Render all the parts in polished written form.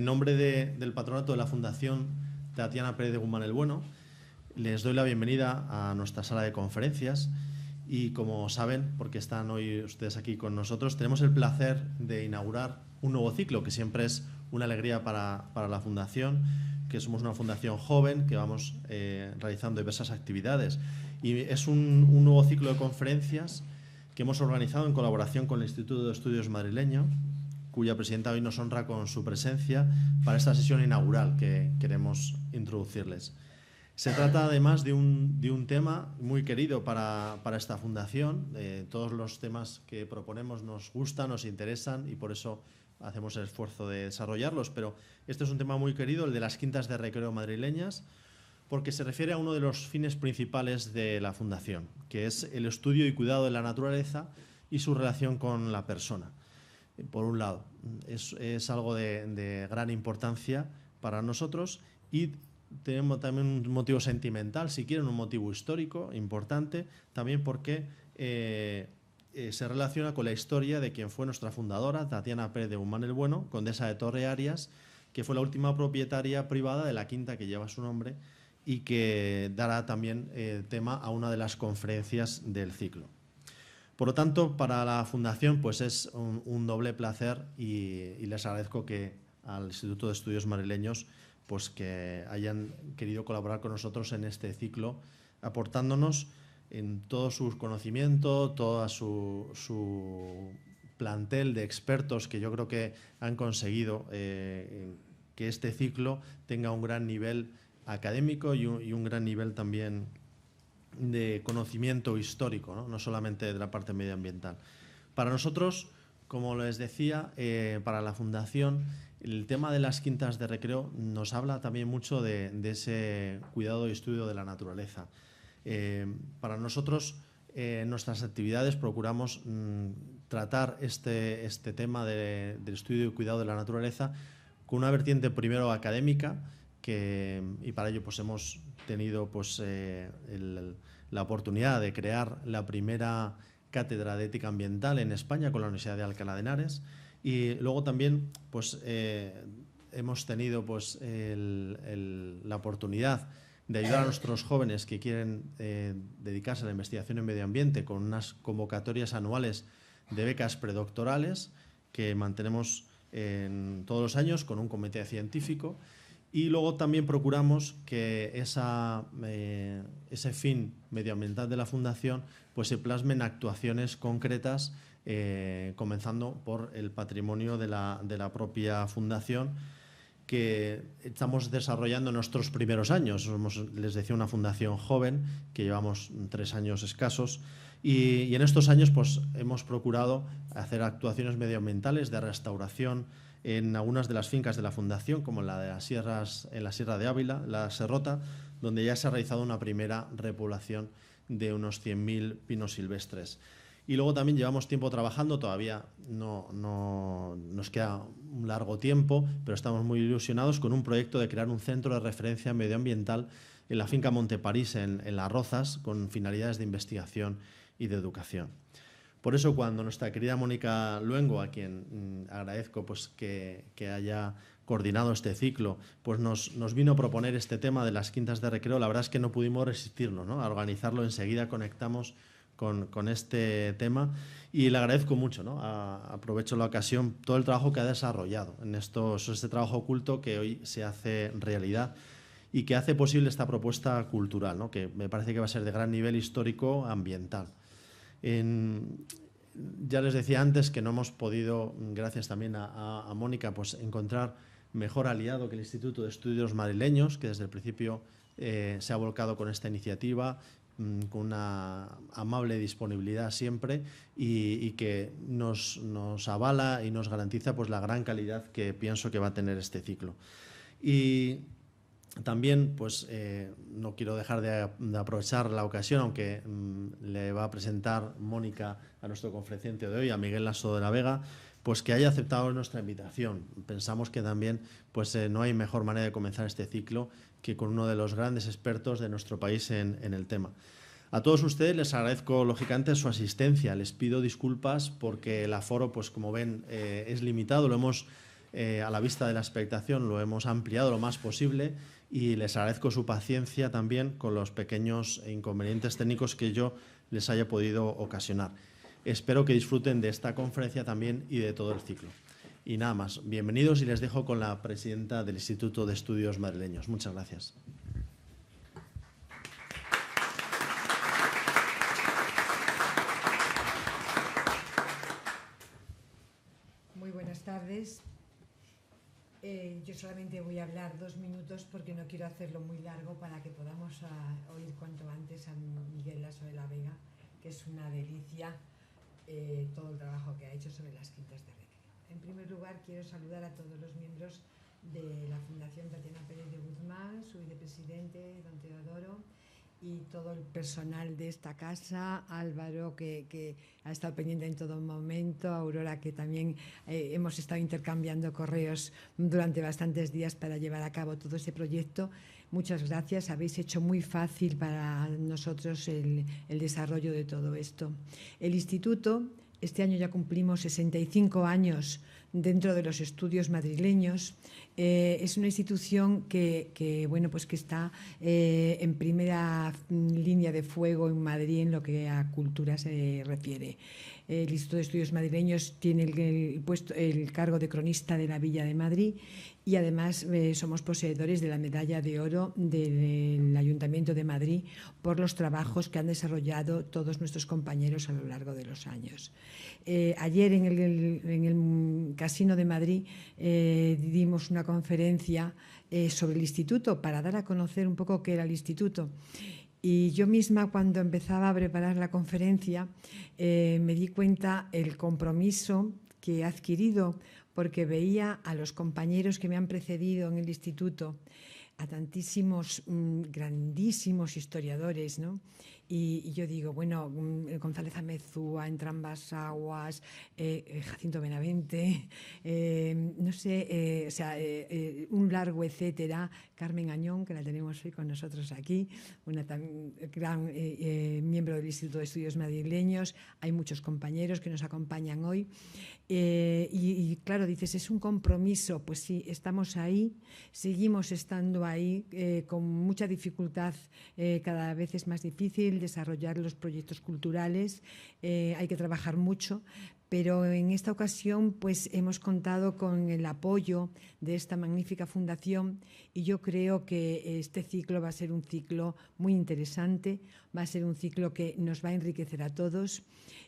nombre del patronato de la Fundación Tatiana Pérez de Guzmán el Bueno, les doy la bienvenida a nuestra sala de conferencias y, como saben, porque están hoy ustedes aquí con nosotros, tenemos el placer de inaugurar un nuevo ciclo que siempre es una alegría para la Fundación, que somos una fundación joven que vamos realizando diversas actividades. Y es un nuevo ciclo de conferencias que hemos organizado en colaboración con el Instituto de Estudios Madrileño, cuya presidenta hoy nos honra con su presencia para esta sesión inaugural que queremos introducirles. Se trata además de un tema muy querido para esta fundación. Todos los temas que proponemos nos gustan, nos interesan y por eso hacemos el esfuerzo de desarrollarlos, pero este es un tema muy querido, el de las quintas de recreo madrileñas, porque se refiere a uno de los fines principales de la Fundación, que es el estudio y cuidado de la naturaleza y su relación con la persona. Por un lado, es algo de gran importancia para nosotros y tenemos también un motivo sentimental, si quieren, un motivo histórico importante, también porque se relaciona con la historia de quien fue nuestra fundadora, Tatiana Pérez de Guzmán el Bueno, condesa de Torre Arias, que fue la última propietaria privada de la quinta que lleva su nombre y que dará también tema a una de las conferencias del ciclo. Por lo tanto, para la Fundación pues es un doble placer y les agradezco que al Instituto de Estudios Madrileños pues que hayan querido colaborar con nosotros en este ciclo, aportándonos en todo su conocimiento, todo su plantel de expertos que yo creo que han conseguido que este ciclo tenga un gran nivel académico y un gran nivel también de conocimiento histórico, no solamente de la parte medioambiental. Para nosotros, como les decía, para la Fundación, el tema de las quintas de recreo nos habla también mucho de ese cuidado y estudio de la naturaleza. Para nosotros, en nuestras actividades procuramos tratar este tema del estudio y cuidado de la naturaleza con una vertiente primero académica, y para ello pues hemos tenido pues, la oportunidad de crear la primera cátedra de ética ambiental en España con la Universidad de Alcalá de Henares, y luego también pues, hemos tenido pues, la oportunidad de ayudar a nuestros jóvenes que quieren dedicarse a la investigación en medio ambiente con unas convocatorias anuales de becas predoctorales que mantenemos todos los años con un comité científico. Y luego también procuramos que ese fin medioambiental de la Fundación pues se plasme en actuaciones concretas, comenzando por el patrimonio de la propia Fundación, que estamos desarrollando en nuestros primeros años. Somos, les decía, una fundación joven que llevamos 3 años escasos y en estos años pues, hemos procurado hacer actuaciones medioambientales de restauración en algunas de las fincas de la Fundación, como en la Sierra de Ávila, la Serrota, donde ya se ha realizado una primera repoblación de unos 100.000 pinos silvestres. Y luego también llevamos tiempo trabajando, todavía no nos queda un largo tiempo, pero estamos muy ilusionados con un proyecto de crear un centro de referencia medioambiental en la finca Monteparís, en Las Rozas, con finalidades de investigación y de educación. Por eso, cuando nuestra querida Mónica Luengo, a quien agradezco pues, que haya coordinado este ciclo, pues nos vino a proponer este tema de las quintas de recreo, la verdad es que no pudimos resistirlo, ¿no? A organizarlo, enseguida conectamos con este tema y le agradezco mucho, ¿no? Aprovecho la ocasión, todo el trabajo que ha desarrollado en este trabajo oculto que hoy se hace realidad y que hace posible esta propuesta cultural, ¿no? Que me parece que va a ser de gran nivel histórico ambiental. Ya les decía antes que no hemos podido, gracias también a Mónica, pues encontrar mejor aliado que el Instituto de Estudios Madrileños, que desde el principio se ha volcado con esta iniciativa, con una amable disponibilidad siempre y que nos avala y nos garantiza pues, la gran calidad que pienso que va a tener este ciclo. Y también, pues, no quiero dejar de aprovechar la ocasión, aunque le va a presentar Mónica a nuestro conferenciante de hoy, a Miguel Lasso de la Vega, pues que haya aceptado nuestra invitación. Pensamos que también pues, no hay mejor manera de comenzar este ciclo que con uno de los grandes expertos de nuestro país en el tema. A todos ustedes les agradezco lógicamente su asistencia. Les pido disculpas porque el aforo, pues como ven, es limitado. Lo hemos a la vista de la expectación lo hemos ampliado lo más posible y les agradezco su paciencia también con los pequeños inconvenientes técnicos que yo les haya podido ocasionar. Espero que disfruten de esta conferencia también y de todo el ciclo. Y nada más, bienvenidos y les dejo con la presidenta del Instituto de Estudios Madrileños. Muchas gracias. Muy buenas tardes. Yo solamente voy a hablar 2 minutos porque no quiero hacerlo muy largo para que podamos oír cuanto antes a Miguel Lasso de la Vega, que es una delicia todo el trabajo que ha hecho sobre las quintas de Recreo. En primer lugar, quiero saludar a todos los miembros de la Fundación Tatiana Pérez de Guzmán, su vicepresidente, don Teodoro, y todo el personal de esta casa, Álvaro, que ha estado pendiente en todo momento, Aurora, que también hemos estado intercambiando correos durante bastantes días para llevar a cabo todo ese proyecto. Muchas gracias, habéis hecho muy fácil para nosotros el desarrollo de todo esto. El Instituto, este año ya cumplimos 65 años dentro de los estudios madrileños. Es una institución que está en primera línea de fuego en Madrid en lo que a cultura se refiere. El Instituto de Estudios Madrileños tiene el cargo de cronista de la Villa de Madrid y además somos poseedores de la medalla de oro del Ayuntamiento de Madrid por los trabajos que han desarrollado todos nuestros compañeros a lo largo de los años. Ayer en el Casino de Madrid dimos una conferencia sobre el instituto para dar a conocer un poco qué era el instituto. Y yo misma, cuando empezaba a preparar la conferencia, me di cuenta el compromiso que he adquirido porque veía a los compañeros que me han precedido en el instituto, a tantísimos grandísimos historiadores, ¿no? Y yo digo, bueno, González Amezúa, Entrambas Aguas, Jacinto Benavente, no sé, un largo etcétera, Carmen Añón, que la tenemos hoy con nosotros aquí, una gran miembro del Instituto de Estudios Madrileños. Hay muchos compañeros que nos acompañan hoy. Y claro, dices, es un compromiso. Pues sí, estamos ahí, seguimos estando ahí, con mucha dificultad, cada vez es más difícil desarrollar los proyectos culturales, hay que trabajar mucho, pero en esta ocasión pues hemos contado con el apoyo de esta magnífica fundación y yo creo que este ciclo va a ser un ciclo muy interesante, va a ser un ciclo que nos va a enriquecer a todos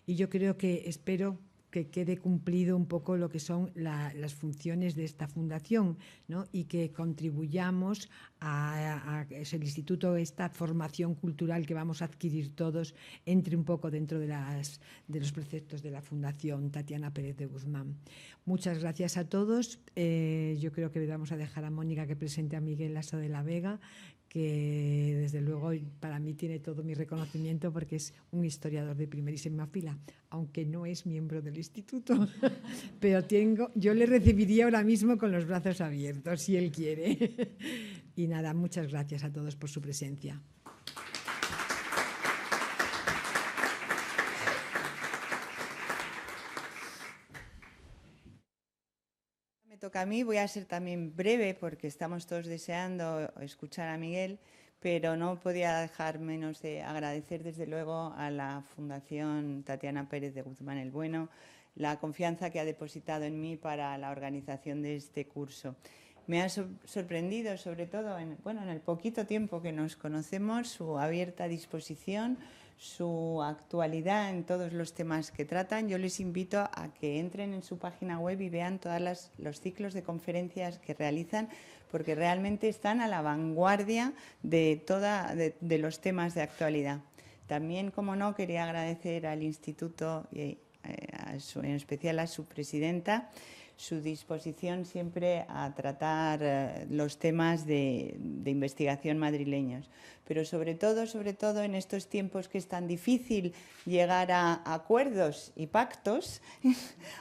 y yo creo que espero que quede cumplido un poco lo que son las funciones de esta fundación, ¿no? Y que contribuyamos a el instituto, esta formación cultural que vamos a adquirir todos, entre un poco dentro de los preceptos de la Fundación Tatiana Pérez de Guzmán. Muchas gracias a todos. Yo creo que le vamos a dejar a Mónica que presente a Miguel Lasso de la Vega, que desde luego para mí tiene todo mi reconocimiento porque es un historiador de primerísima fila, aunque no es miembro del instituto, pero yo le recibiría ahora mismo con los brazos abiertos, si él quiere. Y nada, muchas gracias a todos por su presencia. Me toca a mí, voy a ser también breve porque estamos todos deseando escuchar a Miguel, pero no podía dejar menos de agradecer desde luego a la Fundación Tatiana Pérez de Guzmán el Bueno la confianza que ha depositado en mí para la organización de este curso. Me ha sorprendido, sobre todo en el poquito tiempo que nos conocemos, su abierta disposición, su actualidad en todos los temas que tratan. Yo les invito a que entren en su página web y vean todos los ciclos de conferencias que realizan, porque realmente están a la vanguardia de los temas de actualidad. También, como no, quería agradecer al Instituto y en especial a su presidenta, su disposición siempre a tratar los temas de investigación madrileños. Pero sobre todo en estos tiempos que es tan difícil llegar a acuerdos y pactos,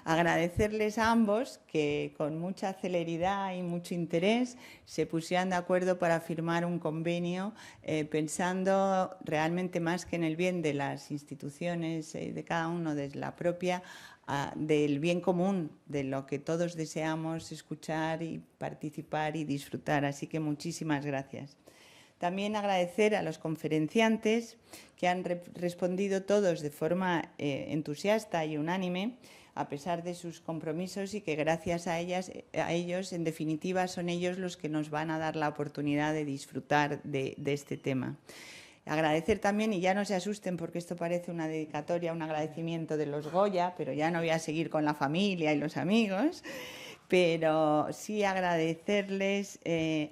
agradecerles a ambos que con mucha celeridad y mucho interés se pusieran de acuerdo para firmar un convenio pensando realmente más que en el bien de las instituciones de cada uno, de la propia, del bien común, de lo que todos deseamos escuchar y participar y disfrutar. Así que muchísimas gracias. También agradecer a los conferenciantes que han respondido todos de forma entusiasta y unánime, a pesar de sus compromisos, y que gracias a ellos, en definitiva, son ellos los que nos van a dar la oportunidad de disfrutar de este tema. Agradecer también, y ya no se asusten porque esto parece una dedicatoria, un agradecimiento de los Goya, pero ya no voy a seguir con la familia y los amigos, pero sí agradecerles,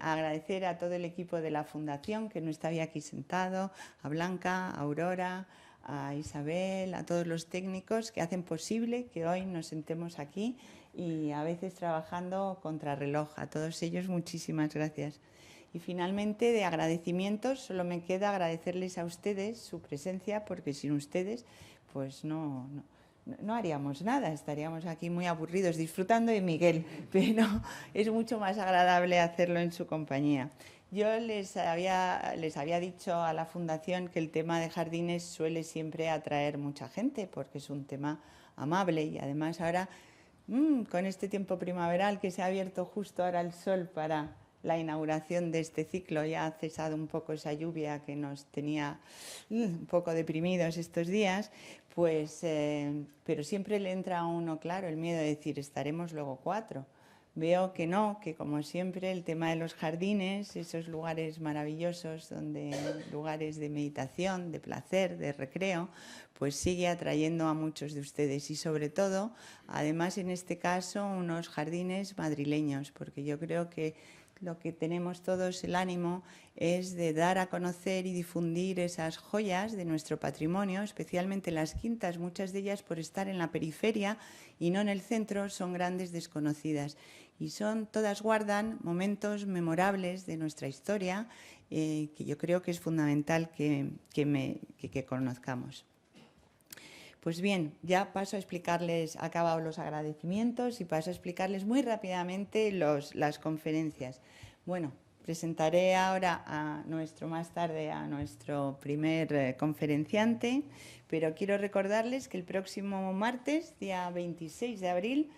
agradecer a todo el equipo de la Fundación que no está hoy aquí sentado, a Blanca, a Aurora, a Isabel, a todos los técnicos que hacen posible que hoy nos sentemos aquí y a veces trabajando contrarreloj. A todos ellos muchísimas gracias. Y finalmente, de agradecimientos, solo me queda agradecerles a ustedes su presencia, porque sin ustedes pues no haríamos nada, estaríamos aquí muy aburridos disfrutando de Miguel, pero es mucho más agradable hacerlo en su compañía. Yo les había dicho a la Fundación que el tema de jardines suele siempre atraer mucha gente, porque es un tema amable y además ahora, con este tiempo primaveral que se ha abierto justo ahora el sol para la inauguración de este ciclo, ya ha cesado un poco esa lluvia que nos tenía un poco deprimidos estos días, pues, pero siempre le entra a uno, claro, el miedo de decir, estaremos luego 4. Veo que no, que como siempre el tema de los jardines, esos lugares maravillosos, lugares de meditación, de placer, de recreo, pues sigue atrayendo a muchos de ustedes y sobre todo, además en este caso, unos jardines madrileños, porque yo creo que lo que tenemos todos el ánimo es de dar a conocer y difundir esas joyas de nuestro patrimonio, especialmente las quintas, muchas de ellas por estar en la periferia y no en el centro, son grandes desconocidas. Y todas guardan momentos memorables de nuestra historia que yo creo que es fundamental que conozcamos. Pues bien, ya paso a explicarles, he acabado los agradecimientos y paso a explicarles muy rápidamente las conferencias. Bueno, presentaré ahora más tarde a nuestro primer conferenciante, pero quiero recordarles que el próximo martes, día 26 de abril,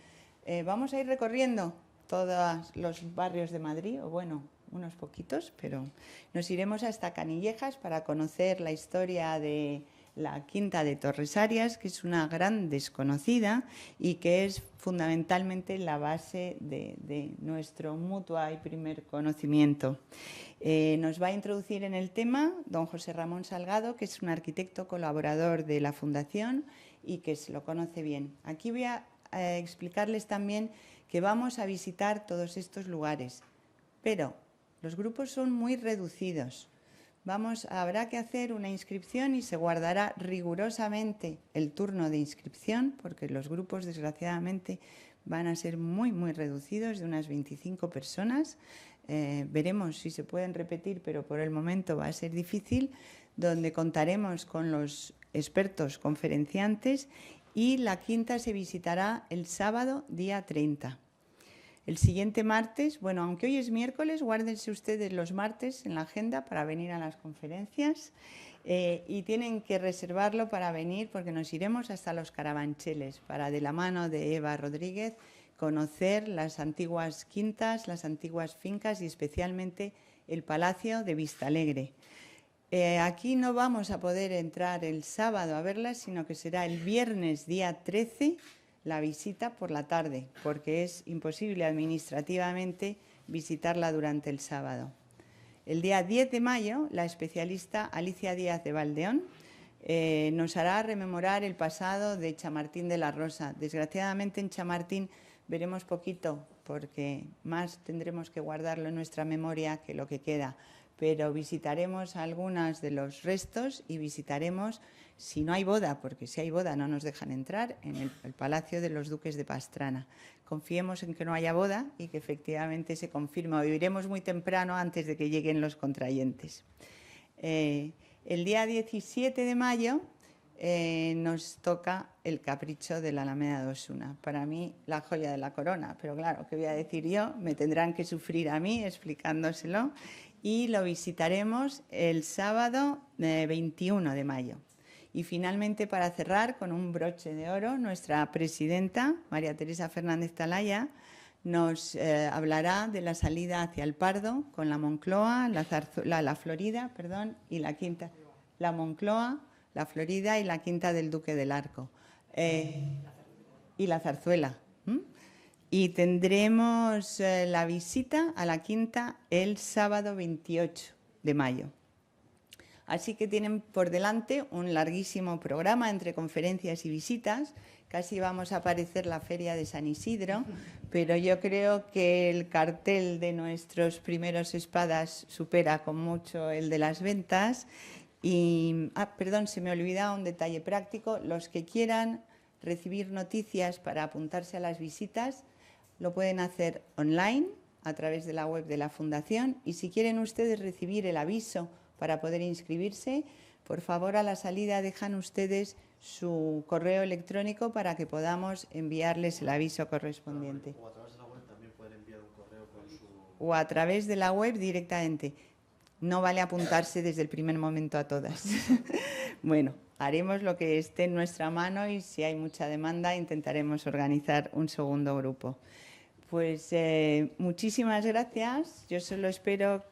vamos a ir recorriendo todos los barrios de Madrid, o bueno, unos poquitos, pero nos iremos hasta Canillejas para conocer la historia de la Quinta de Torresarias, que es una gran desconocida y que es fundamentalmente la base de nuestro mutuo y primer conocimiento. Nos va a introducir en el tema don José Ramón Salgado, que es un arquitecto colaborador de la Fundación y que se lo conoce bien. Aquí voy a explicarles también que vamos a visitar todos estos lugares, pero los grupos son muy reducidos. Habrá que hacer una inscripción y se guardará rigurosamente el turno de inscripción, porque los grupos, desgraciadamente, van a ser muy, muy reducidos, de unas 25 personas. Veremos si se pueden repetir, pero por el momento va a ser difícil, donde contaremos con los expertos conferenciantes y la quinta se visitará el sábado, día 30. El siguiente martes, bueno, aunque hoy es miércoles, guárdense ustedes los martes en la agenda para venir a las conferencias y tienen que reservarlo para venir porque nos iremos hasta los Carabancheles para, de la mano de Eva Rodríguez, conocer las antiguas quintas, las antiguas fincas y especialmente el Palacio de Vistalegre. Aquí no vamos a poder entrar el sábado a verlas, sino que será el viernes, día 13, la visita por la tarde, porque es imposible administrativamente visitarla durante el sábado. El día 10 de mayo, la especialista Alicia Díaz de Valdeón nos hará rememorar el pasado de Chamartín de la Rosa. Desgraciadamente en Chamartín veremos poquito, porque más tendremos que guardarlo en nuestra memoria que lo que queda, pero visitaremos algunos de los restos y visitaremos, si no hay boda, porque si hay boda no nos dejan entrar, en el Palacio de los Duques de Pastrana. Confiemos en que no haya boda y que efectivamente se confirme. O iremos muy temprano antes de que lleguen los contrayentes. El día 17 de mayo nos toca el Capricho de la Alameda de Osuna. Para mí, la joya de la corona. Pero claro, ¿qué voy a decir yo? Me tendrán que sufrir a mí explicándoselo. Y lo visitaremos el sábado 21 de mayo. Y finalmente, para cerrar, con un broche de oro, nuestra presidenta, María Teresa Fernández Talaya, nos hablará de la salida hacia el Pardo con la Moncloa, la Florida, perdón, y la Quinta, la Moncloa, la Florida y la Quinta del Duque del Arco. Y la Zarzuela. Y tendremos la visita a la Quinta el sábado 28 de mayo. Así que tienen por delante un larguísimo programa entre conferencias y visitas. Casi vamos a parecer la Feria de San Isidro, pero yo creo que el cartel de nuestros primeros espadas supera con mucho el de las ventas. Y, perdón, se me olvidaba un detalle práctico. Los que quieran recibir noticias para apuntarse a las visitas lo pueden hacer online a través de la web de la Fundación, y si quieren ustedes recibir el aviso para poder inscribirse, por favor, a la salida dejan ustedes su correo electrónico para que podamos enviarles el aviso correspondiente. O a través de la web también pueden enviar un correo con su... O a través de la web directamente. No vale apuntarse desde el primer momento a todas. Bueno, haremos lo que esté en nuestra mano y si hay mucha demanda intentaremos organizar un segundo grupo. Pues muchísimas gracias. Yo solo espero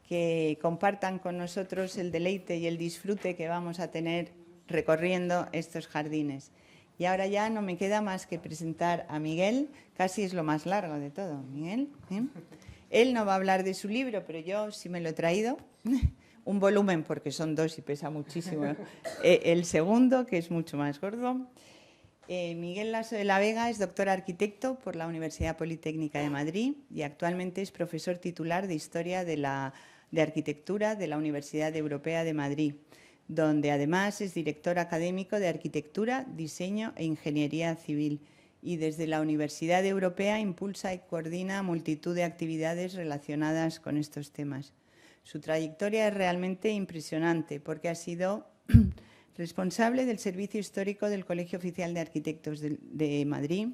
que compartan con nosotros el deleite y el disfrute que vamos a tener recorriendo estos jardines. Y ahora ya no me queda más que presentar a Miguel, casi es lo más largo de todo. Miguel, él no va a hablar de su libro, pero yo sí me lo he traído. Un volumen, porque son dos y pesa muchísimo. El segundo, que es mucho más gordo. Miguel Lasso de la Vega es doctor arquitecto por la Universidad Politécnica de Madrid y actualmente es profesor titular de Historia de Arquitectura de la Universidad Europea de Madrid, donde además es director académico de Arquitectura, Diseño e Ingeniería Civil, y desde la Universidad Europea impulsa y coordina multitud de actividades relacionadas con estos temas. Su trayectoria es realmente impresionante porque ha sido responsable del Servicio Histórico del Colegio Oficial de Arquitectos de Madrid,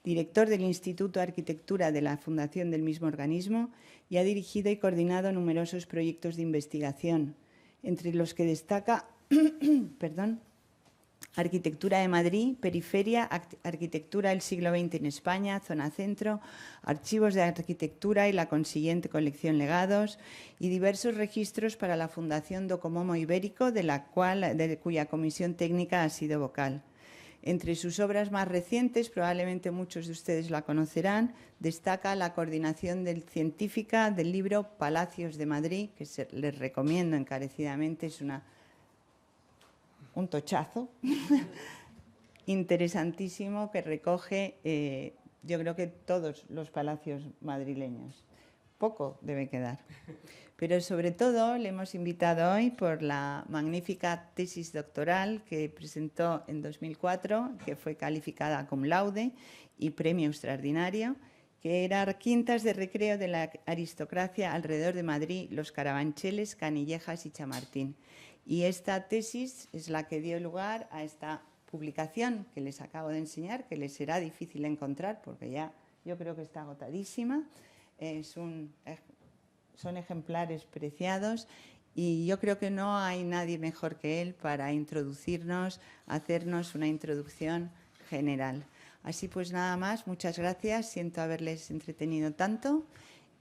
director del Instituto de Arquitectura de la Fundación del mismo organismo, y ha dirigido y coordinado numerosos proyectos de investigación, entre los que destaca Arquitectura de Madrid, Periferia, Arquitectura del siglo XX en España, Zona Centro, Archivos de Arquitectura y la consiguiente colección Legados, y diversos registros para la Fundación Docomomo Ibérico, de cuya comisión técnica ha sido vocal. Entre sus obras más recientes, probablemente muchos de ustedes la conocerán, destaca la coordinación científica del libro Palacios de Madrid, que les recomiendo encarecidamente, es un tochazo interesantísimo que recoge, yo creo que todos los palacios madrileños. Poco debe quedar. Pero sobre todo le hemos invitado hoy por la magnífica tesis doctoral que presentó en 2004, que fue calificada cum laude y premio extraordinario, que era Quintas de recreo de la aristocracia alrededor de Madrid, los Carabancheles, Canillejas y Chamartín. Y esta tesis es la que dio lugar a esta publicación que les acabo de enseñar, que les será difícil encontrar porque ya yo creo que está agotadísima. Son ejemplares preciados y yo creo que no hay nadie mejor que él para introducirnos, hacernos una introducción general. Así pues, nada más, muchas gracias, siento haberles entretenido tanto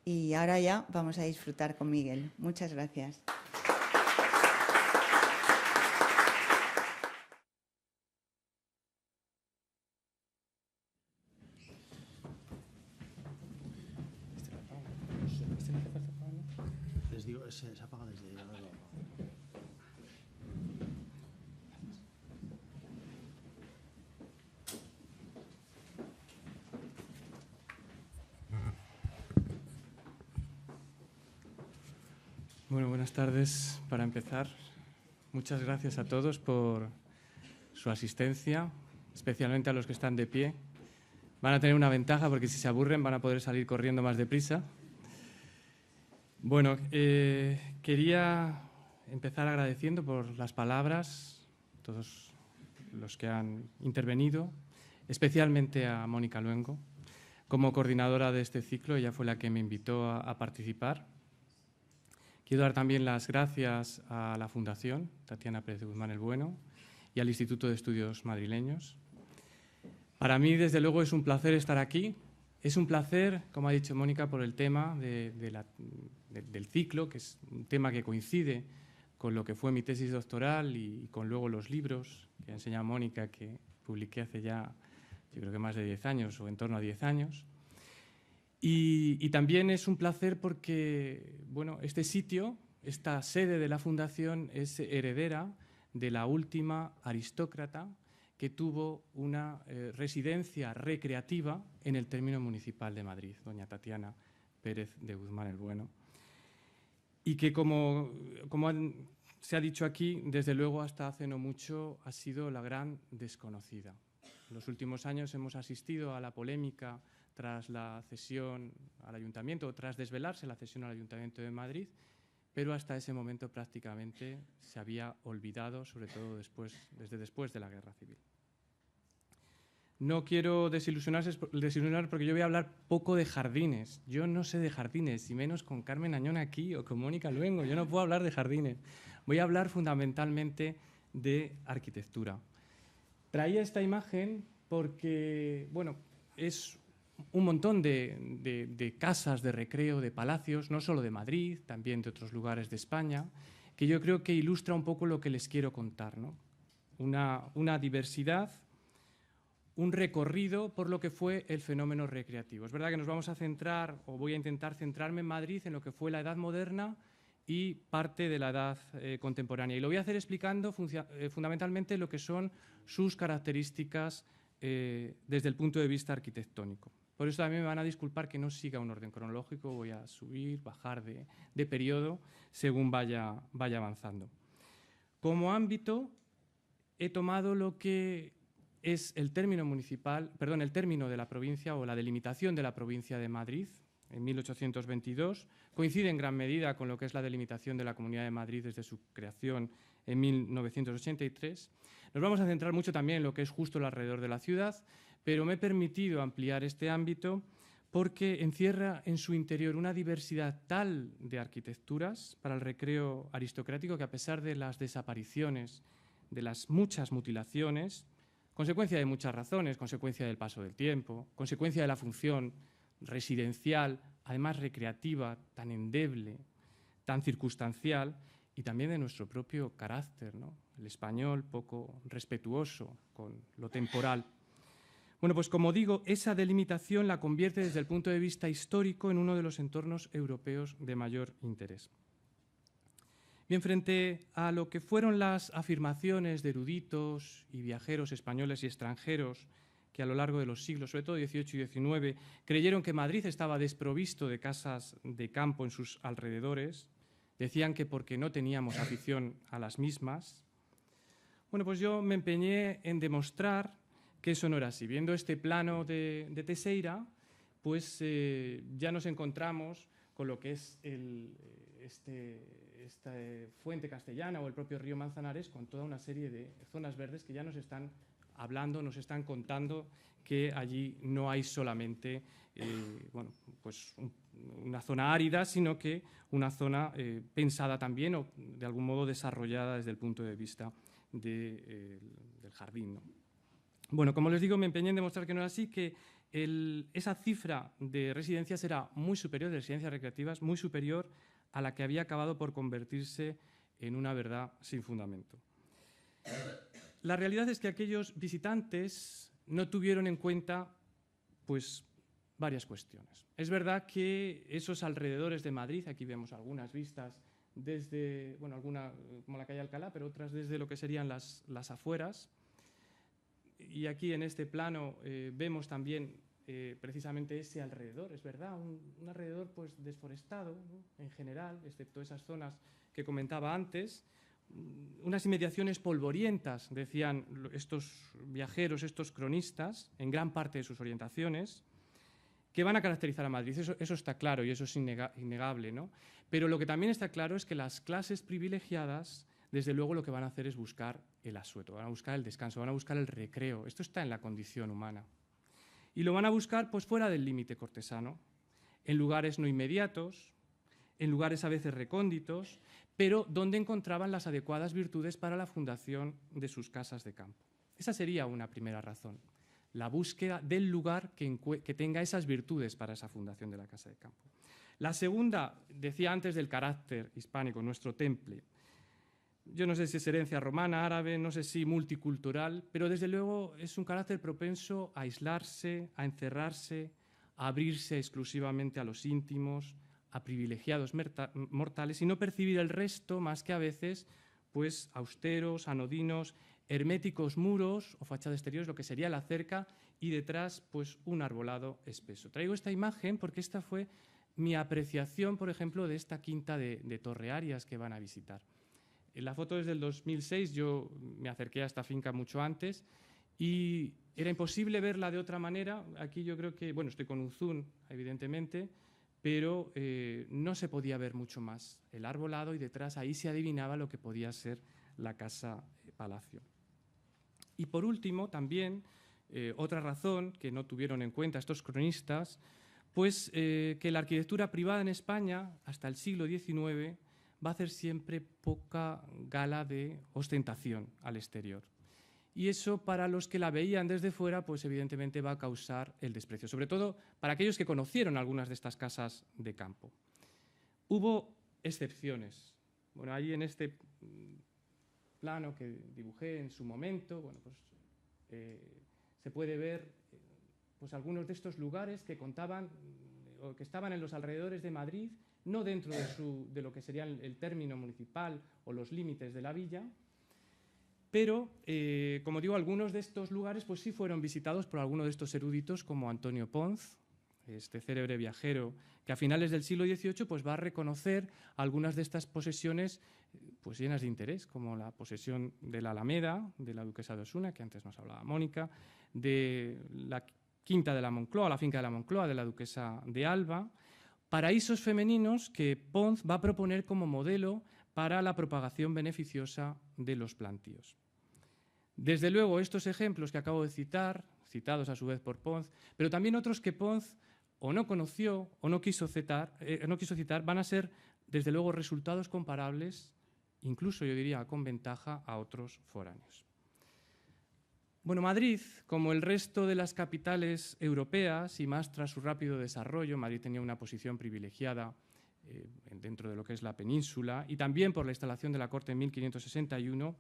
y ahora ya vamos a disfrutar con Miguel. Muchas gracias. Les digo, se apaga desde ahí. Bueno, buenas tardes. Para empezar, muchas gracias a todos por su asistencia, especialmente a los que están de pie. Van a tener una ventaja porque si se aburren van a poder salir corriendo más deprisa. Bueno, quería empezar agradeciendo por las palabras, todos los que han intervenido, especialmente a Mónica Luengo. Como coordinadora de este ciclo, ella fue la que me invitó a participar. Quiero dar también las gracias a la Fundación Tatiana Pérez de Guzmán el Bueno y al Instituto de Estudios Madrileños. Para mí, desde luego, es un placer estar aquí. Es un placer, como ha dicho Mónica, por el tema del ciclo, que es un tema que coincide con lo que fue mi tesis doctoral y con luego los libros que ha enseñado Mónica, que publiqué hace ya, yo creo que más de 10 años o en torno a 10 años. Y también es un placer porque, bueno, este sitio, esta sede de la Fundación es heredera de la última aristócrata que tuvo una residencia recreativa en el término municipal de Madrid, doña Tatiana Pérez de Guzmán el Bueno, y que, como se ha dicho aquí, desde luego hasta hace no mucho ha sido la gran desconocida. En los últimos años hemos asistido a la polémica tras la cesión al Ayuntamiento, o tras desvelarse la cesión al Ayuntamiento de Madrid, pero hasta ese momento prácticamente se había olvidado, sobre todo desde después de la Guerra Civil. No quiero desilusionar porque yo voy a hablar poco de jardines. Yo no sé de jardines, y menos con Carmen Añón aquí o con Mónica Luengo. Yo no puedo hablar de jardines. Voy a hablar fundamentalmente de arquitectura. Traía esta imagen porque, bueno, es un montón de casas de recreo, de palacios, no solo de Madrid, también de otros lugares de España, que yo creo que ilustra un poco lo que les quiero contar, ¿no? Una diversidad, un recorrido por lo que fue el fenómeno recreativo. Es verdad que nos vamos a centrar, o voy a intentar centrarme en Madrid, en lo que fue la Edad Moderna y parte de la Edad Contemporánea. Y lo voy a hacer explicando fundamentalmente lo que son sus características desde el punto de vista arquitectónico. Por eso también me van a disculpar que no siga un orden cronológico, voy a subir, bajar de periodo según vaya avanzando. Como ámbito he tomado lo que es el término de la provincia o la delimitación de la provincia de Madrid en 1822. Coincide en gran medida con lo que es la delimitación de la Comunidad de Madrid desde su creación en 1983. Nos vamos a centrar mucho también en lo que es justo alrededor de la ciudad, pero me he permitido ampliar este ámbito porque encierra en su interior una diversidad tal de arquitecturas para el recreo aristocrático que, a pesar de las desapariciones, de las muchas mutilaciones, consecuencia de muchas razones, consecuencia del paso del tiempo, consecuencia de la función residencial, además recreativa, tan endeble, tan circunstancial, y también de nuestro propio carácter, ¿no? El español poco respetuoso con lo temporal. Bueno, pues como digo, esa delimitación la convierte desde el punto de vista histórico en uno de los entornos europeos de mayor interés. Bien, frente a lo que fueron las afirmaciones de eruditos y viajeros españoles y extranjeros que a lo largo de los siglos, sobre todo XVIII y XIX, creyeron que Madrid estaba desprovisto de casas de campo en sus alrededores, decían que porque no teníamos afición a las mismas. Bueno, pues yo me empeñé en demostrar que eso no era así. Viendo este plano de Teixeira, pues ya nos encontramos con lo que es esta fuente castellana o el propio río Manzanares, con toda una serie de zonas verdes que ya nos están hablando, nos están contando que allí no hay solamente pues una zona árida, sino que una zona pensada también o de algún modo desarrollada desde el punto de vista del jardín, ¿no? Bueno, como les digo, me empeñé en demostrar que no era así, que esa cifra de residencias era muy superior, de residencias recreativas, muy superior a la que había acabado por convertirse en una verdad sin fundamento. La realidad es que aquellos visitantes no tuvieron en cuenta pues, varias cuestiones. Es verdad que esos alrededores de Madrid, aquí vemos algunas vistas desde, bueno, alguna como la calle Alcalá, pero otras desde lo que serían las afueras. Y aquí en este plano vemos también precisamente ese alrededor, es verdad, un alrededor pues, desforestado, ¿no? En general, excepto esas zonas que comentaba antes, unas inmediaciones polvorientas, decían estos viajeros, estos cronistas, en gran parte de sus orientaciones, que van a caracterizar a Madrid. Eso está claro y eso es innegable, ¿no? Pero lo que también está claro es que las clases privilegiadas, desde luego, lo que van a hacer es buscar el asueto, van a buscar el descanso, van a buscar el recreo. Esto está en la condición humana. Y lo van a buscar pues, fuera del límite cortesano, en lugares no inmediatos, en lugares a veces recónditos, pero donde encontraban las adecuadas virtudes para la fundación de sus casas de campo. Esa sería una primera razón, la búsqueda del lugar que tenga esas virtudes para esa fundación de la casa de campo. La segunda, decía antes del carácter hispánico, nuestro temple. Yo no sé si es herencia romana, árabe, no sé si multicultural, pero desde luego es un carácter propenso a aislarse, a encerrarse, a abrirse exclusivamente a los íntimos, a privilegiados mortales y no percibir el resto más que a veces pues austeros, anodinos, herméticos muros o fachada exterior, lo que sería la cerca, y detrás pues un arbolado espeso. Traigo esta imagen porque esta fue mi apreciación, por ejemplo, de esta quinta de Torre Arias que van a visitar. La foto es del 2006, yo me acerqué a esta finca mucho antes y era imposible verla de otra manera. Aquí yo creo que, bueno, estoy con un zoom, evidentemente, pero no se podía ver mucho más. El arbolado y detrás ahí se adivinaba lo que podía ser la casa-palacio. Y por último, también, otra razón que no tuvieron en cuenta estos cronistas, pues que la arquitectura privada en España, hasta el siglo XIX, va a hacer siempre poca gala de ostentación al exterior. Y eso, para los que la veían desde fuera, pues evidentemente va a causar el desprecio, sobre todo para aquellos que conocieron algunas de estas casas de campo. Hubo excepciones. Bueno, ahí en este plano que dibujé en su momento, bueno, pues se puede ver pues algunos de estos lugares que contaban o que estaban en los alrededores de Madrid, no dentro de lo que sería el término municipal o los límites de la villa, pero, como digo, algunos de estos lugares pues sí fueron visitados por algunos de estos eruditos como Antonio Ponz, este célebre viajero que a finales del siglo XVIII pues va a reconocer algunas de estas posesiones pues llenas de interés, como la posesión de la Alameda, de la duquesa de Osuna, que antes nos hablaba Mónica, de la quinta de la Moncloa, la finca de la Moncloa, de la duquesa de Alba, paraísos femeninos que Ponz va a proponer como modelo para la propagación beneficiosa de los plantíos. Desde luego, estos ejemplos que acabo de citar, citados a su vez por Ponz, pero también otros que Ponz o no conoció o no quiso citar, van a ser, desde luego, resultados comparables, incluso yo diría con ventaja, a otros foráneos. Bueno, Madrid, como el resto de las capitales europeas, y más tras su rápido desarrollo, Madrid tenía una posición privilegiada dentro de lo que es la península, y también por la instalación de la Corte en 1561,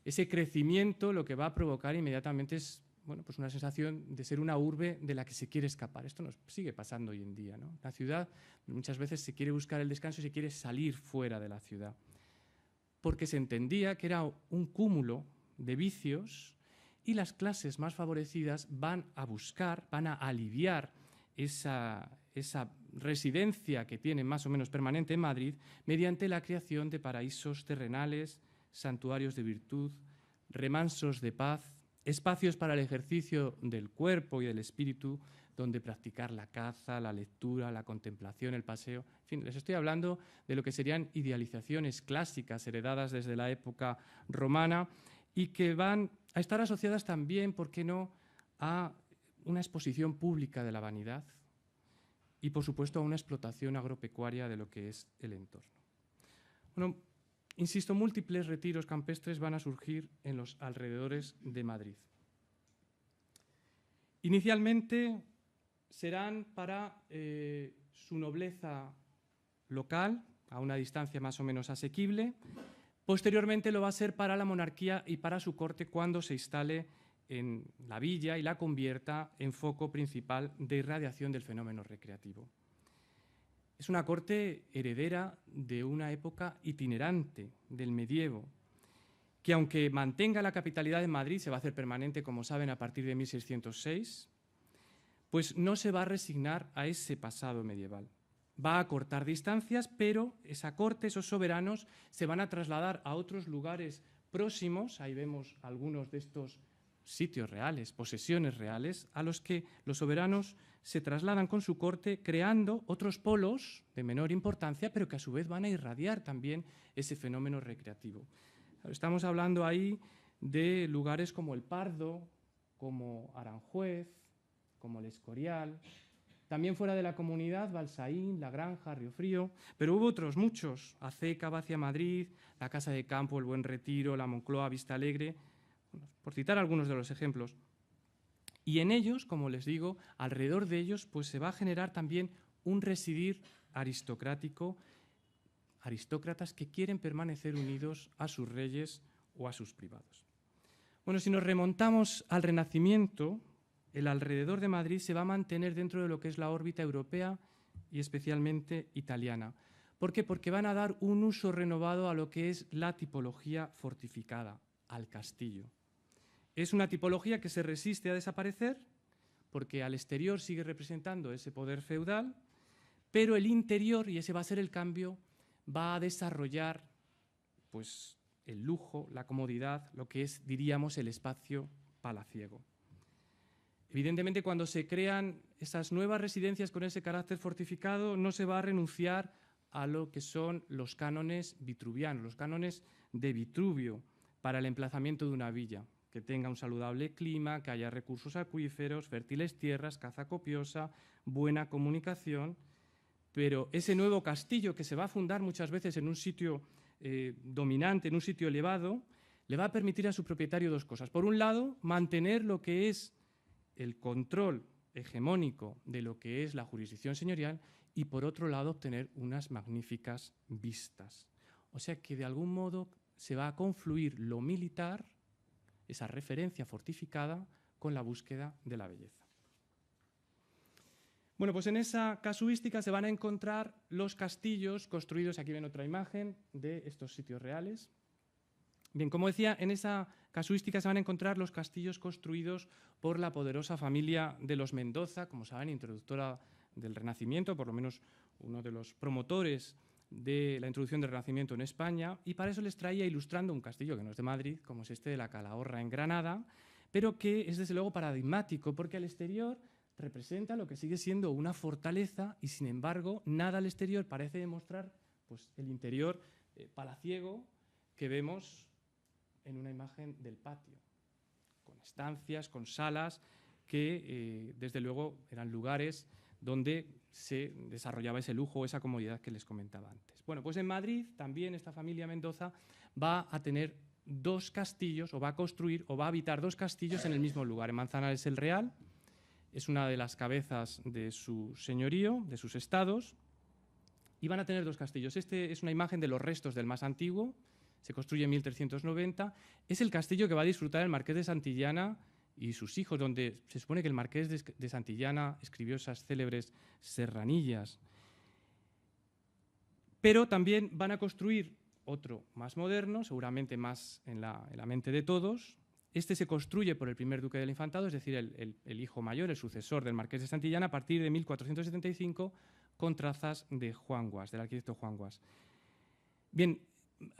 ese crecimiento lo que va a provocar inmediatamente es bueno, pues una sensación de ser una urbe de la que se quiere escapar. Esto nos sigue pasando hoy en día, ¿no? La ciudad muchas veces se quiere buscar el descanso y se quiere salir fuera de la ciudad, porque se entendía que era un cúmulo de vicios y las clases más favorecidas van a buscar, van a aliviar esa residencia que tienen más o menos permanente en Madrid mediante la creación de paraísos terrenales, santuarios de virtud, remansos de paz, espacios para el ejercicio del cuerpo y del espíritu, donde practicar la caza, la lectura, la contemplación, el paseo. En fin, les estoy hablando de lo que serían idealizaciones clásicas heredadas desde la época romana y que van a estar asociadas también, ¿por qué no?, a una exposición pública de la vanidad y, por supuesto, a una explotación agropecuaria de lo que es el entorno. Bueno, insisto, múltiples retiros campestres van a surgir en los alrededores de Madrid. Inicialmente serán para su nobleza local, a una distancia más o menos asequible. Posteriormente lo va a ser para la monarquía y para su corte cuando se instale en la villa y la convierta en foco principal de irradiación del fenómeno recreativo. Es una corte heredera de una época itinerante del medievo, que aunque mantenga la capitalidad en Madrid, se va a hacer permanente, como saben, a partir de 1606, pues no se va a resignar a ese pasado medieval. Va a cortar distancias, pero esa corte, esos soberanos, se van a trasladar a otros lugares próximos. Ahí vemos algunos de estos sitios reales, posesiones reales, a los que los soberanos se trasladan con su corte, creando otros polos de menor importancia, pero que a su vez van a irradiar también ese fenómeno recreativo. Estamos hablando ahí de lugares como el Pardo, como Aranjuez, como el Escorial, También fuera de la comunidad, Balsaín, La Granja, Río Frío, pero hubo otros muchos, Aceca, Bacia Madrid, la Casa de Campo, El Buen Retiro, la Moncloa, Vista Alegre, por citar algunos de los ejemplos. Y en ellos, como les digo, alrededor de ellos pues se va a generar también un residir aristocrático, aristócratas que quieren permanecer unidos a sus reyes o a sus privados. Bueno, si nos remontamos al Renacimiento, el alrededor de Madrid se va a mantener dentro de lo que es la órbita europea y especialmente italiana. ¿Por qué? Porque van a dar un uso renovado a lo que es la tipología fortificada, al castillo. Es una tipología que se resiste a desaparecer porque al exterior sigue representando ese poder feudal, pero el interior, y ese va a ser el cambio, va a desarrollar pues, el lujo, la comodidad, lo que es, diríamos, el espacio palaciego. Evidentemente, cuando se crean esas nuevas residencias con ese carácter fortificado, no se va a renunciar a lo que son los cánones vitruvianos, los cánones de Vitruvio para el emplazamiento de una villa, que tenga un saludable clima, que haya recursos acuíferos, fértiles tierras, caza copiosa, buena comunicación. Pero ese nuevo castillo que se va a fundar muchas veces en un sitio dominante, en un sitio elevado, le va a permitir a su propietario dos cosas. Por un lado, mantener lo que es el control hegemónico de lo que es la jurisdicción señorial y, por otro lado, obtener unas magníficas vistas. O sea que, de algún modo, se va a confluir lo militar, esa referencia fortificada, con la búsqueda de la belleza. Bueno, pues en esa casuística se van a encontrar los castillos construidos, aquí ven otra imagen de estos sitios reales. Bien, como decía, en esa casuística se van a encontrar los castillos construidos por la poderosa familia de los Mendoza, como saben, introductora del Renacimiento, por lo menos uno de los promotores de la introducción del Renacimiento en España, y para eso les traía ilustrando un castillo que no es de Madrid, como es este de la Calahorra en Granada, pero que es desde luego paradigmático, porque al exterior representa lo que sigue siendo una fortaleza y, sin embargo, nada al exterior parece demostrar pues, el interior palaciego que vemos en una imagen del patio, con estancias, con salas, que desde luego eran lugares donde se desarrollaba ese lujo, esa comodidad que les comentaba antes. Bueno, pues en Madrid también esta familia Mendoza va a tener dos castillos, o va a construir, o va a habitar dos castillos en el mismo lugar. En Manzanares el Real es una de las cabezas de su señorío, de sus estados, y van a tener dos castillos. Este es una imagen de los restos del más antiguo, se construye en 1390, es el castillo que va a disfrutar el marqués de Santillana y sus hijos, donde se supone que el marqués de Santillana escribió esas célebres serranillas. Pero también van a construir otro más moderno, seguramente más en la mente de todos. Este se construye por el primer duque del Infantado, es decir, el hijo mayor, el sucesor del marqués de Santillana, a partir de 1475, con trazas de Juan Guas, del arquitecto Juan Guas. Bien,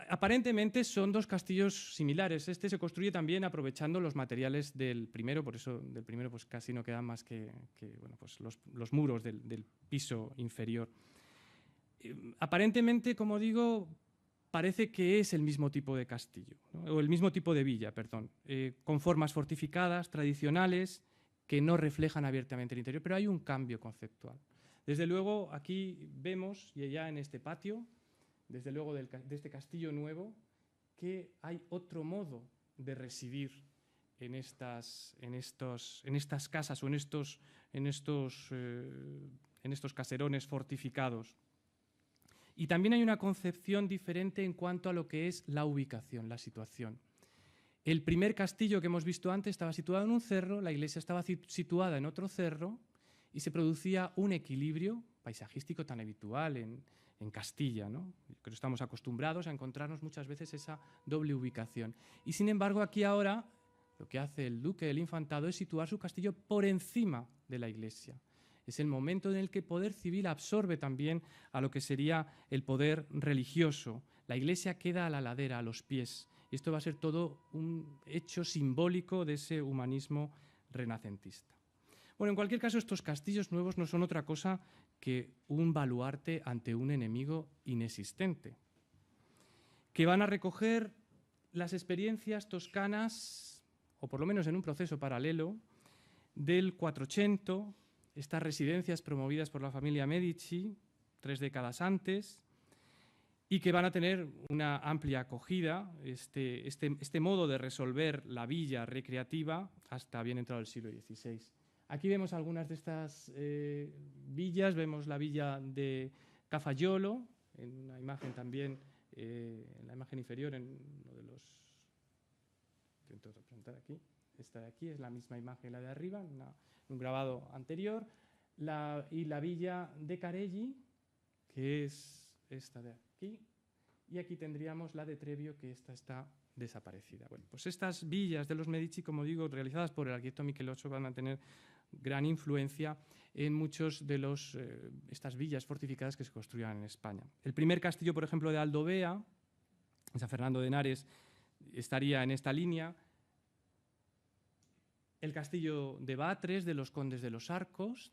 aparentemente son dos castillos similares. Este se construye también aprovechando los materiales del primero, por eso del primero pues casi no quedan más que bueno, pues los muros del piso inferior. Aparentemente, como digo, parece que es el mismo tipo de castillo, ¿no? O el mismo tipo de villa, perdón, con formas fortificadas, tradicionales, que no reflejan abiertamente el interior, pero hay un cambio conceptual. Desde luego, aquí vemos, y ya en este patio, desde luego de este castillo nuevo, que hay otro modo de residir en estas casas o en estos caserones fortificados. Y también hay una concepción diferente en cuanto a lo que es la ubicación, la situación. El primer castillo que hemos visto antes estaba situado en un cerro, la iglesia estaba situada en otro cerro y se producía un equilibrio paisajístico tan habitual en Castilla, ¿no? Creo que estamos acostumbrados a encontrarnos muchas veces esa doble ubicación. Y sin embargo, aquí ahora lo que hace el duque del Infantado es situar su castillo por encima de la iglesia. Es el momento en el que el poder civil absorbe también a lo que sería el poder religioso. La iglesia queda a la ladera, a los pies. Y esto va a ser todo un hecho simbólico de ese humanismo renacentista. Bueno, en cualquier caso, estos castillos nuevos no son otra cosa que un baluarte ante un enemigo inexistente, que van a recoger las experiencias toscanas, o por lo menos en un proceso paralelo, del 400, estas residencias promovidas por la familia Medici 3 décadas antes, y que van a tener una amplia acogida, este modo de resolver la villa recreativa hasta bien entrado el siglo XVI. Aquí vemos algunas de estas villas, vemos la villa de Cafayolo, en una imagen también, en la imagen inferior, en uno de los... Intento representar aquí. Esta de aquí es la misma imagen, la de arriba, en un grabado anterior. Y la villa de Carelli, que es esta de aquí. Y aquí tendríamos la de Trevio, que esta está desaparecida. Bueno, pues estas villas de los Medici, como digo, realizadas por el arquitecto Michelozzo, van a tener gran influencia en muchos de estas villas fortificadas que se construían en España. El primer castillo, por ejemplo, de Aldovea, en San Fernando de Henares, estaría en esta línea. El castillo de Batres, de los condes de los Arcos,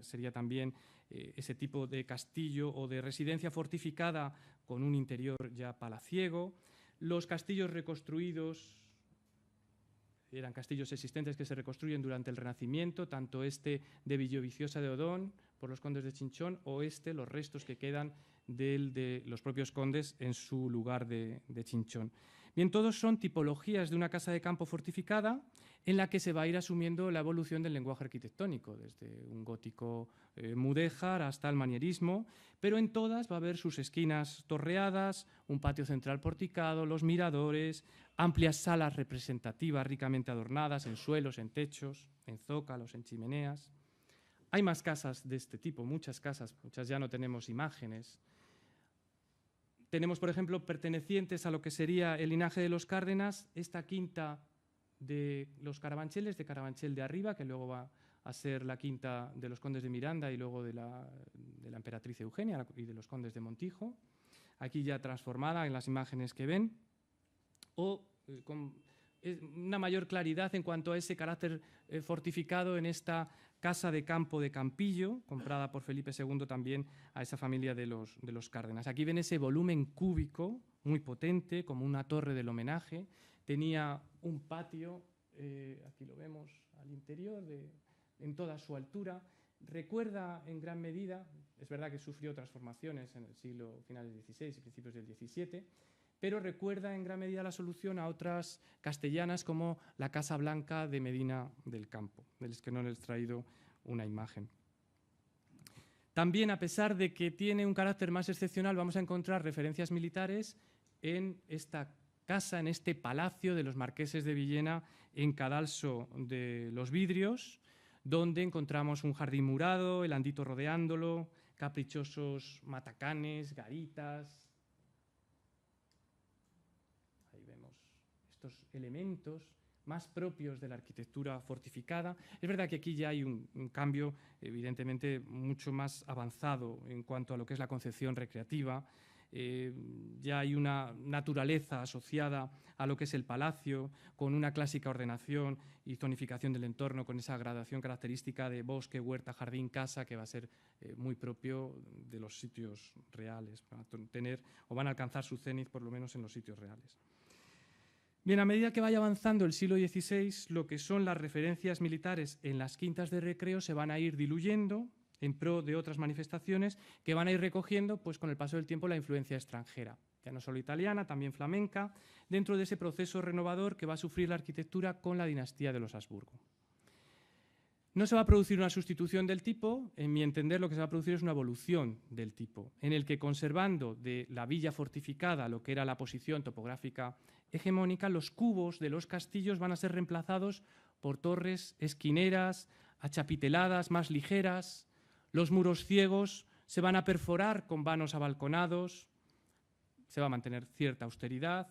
sería también ese tipo de castillo o de residencia fortificada con un interior ya palaciego. Los castillos reconstruidos eran castillos existentes que se reconstruyen durante el Renacimiento, tanto este de Villoviciosa de Odón por los condes de Chinchón o los restos que quedan de los propios condes en su lugar de Chinchón. Bien, todos son tipologías de una casa de campo fortificada en la que se va a ir asumiendo la evolución del lenguaje arquitectónico, desde un gótico mudéjar hasta el manierismo, pero en todas va a haber sus esquinas torreadas, un patio central porticado, los miradores, amplias salas representativas ricamente adornadas en suelos, en techos, en zócalos, en chimeneas. Hay más casas de este tipo, muchas casas, muchas ya no tenemos imágenes. Tenemos, por ejemplo, pertenecientes a lo que sería el linaje de los Cárdenas, esta quinta de los Carabancheles, de Carabanchel de arriba, que luego va a ser la quinta de los condes de Miranda y luego de la emperatriz Eugenia y de los condes de Montijo, aquí ya transformada en las imágenes que ven, o con una mayor claridad en cuanto a ese carácter fortificado en esta casa de campo de Campillo, comprada por Felipe II también a esa familia de los Cárdenas. Aquí ven ese volumen cúbico muy potente, como una torre del homenaje. Tenía un patio, aquí lo vemos al interior, en toda su altura. Recuerda en gran medida, es verdad que sufrió transformaciones en el siglo finales del XVI y principios del XVII, pero recuerda en gran medida la solución a otras castellanas como la Casa Blanca de Medina del Campo, de los que no les he traído una imagen. También, a pesar de que tiene un carácter más excepcional, vamos a encontrar referencias militares en esta casa, en este palacio de los marqueses de Villena en Cadalso de los Vidrios, donde encontramos un jardín murado, el Andito rodeándolo, caprichosos matacanes, garitas. Ahí vemos estos elementos más propios de la arquitectura fortificada. Es verdad que aquí ya hay un cambio evidentemente mucho más avanzado en cuanto a lo que es la concepción recreativa. Ya hay una naturaleza asociada a lo que es el palacio, con una clásica ordenación y zonificación del entorno, con esa gradación característica de bosque, huerta, jardín, casa, que va a ser muy propio de los sitios reales, van a tener o van a alcanzar su cenit por lo menos en los sitios reales. Bien, a medida que vaya avanzando el siglo XVI, lo que son las referencias militares en las quintas de recreo se van a ir diluyendo en pro de otras manifestaciones que van a ir recogiendo, pues, con el paso del tiempo, la influencia extranjera, ya no solo italiana, también flamenca, dentro de ese proceso renovador que va a sufrir la arquitectura con la dinastía de los Habsburgo. No se va a producir una sustitución del tipo, en mi entender lo que se va a producir es una evolución del tipo, en el que, conservando de la villa fortificada lo que era la posición topográfica hegemónica, los cubos de los castillos van a ser reemplazados por torres esquineras, achapiteladas, más ligeras. Los muros ciegos se van a perforar con vanos abalconados, se va a mantener cierta austeridad,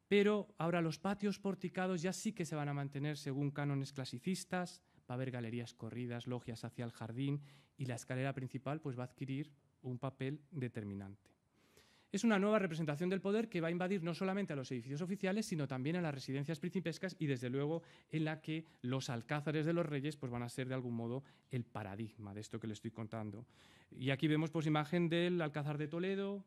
pero ahora los patios porticados ya sí que se van a mantener según cánones clasicistas. Va a haber galerías corridas, logias hacia el jardín y la escalera principal pues, va a adquirir un papel determinante. Es una nueva representación del poder que va a invadir no solamente a los edificios oficiales, sino también a las residencias principescas y, desde luego, en la que los alcázares de los reyes pues, van a ser, de algún modo, el paradigma de esto que les estoy contando. Y aquí vemos pues, imagen del Alcázar de Toledo,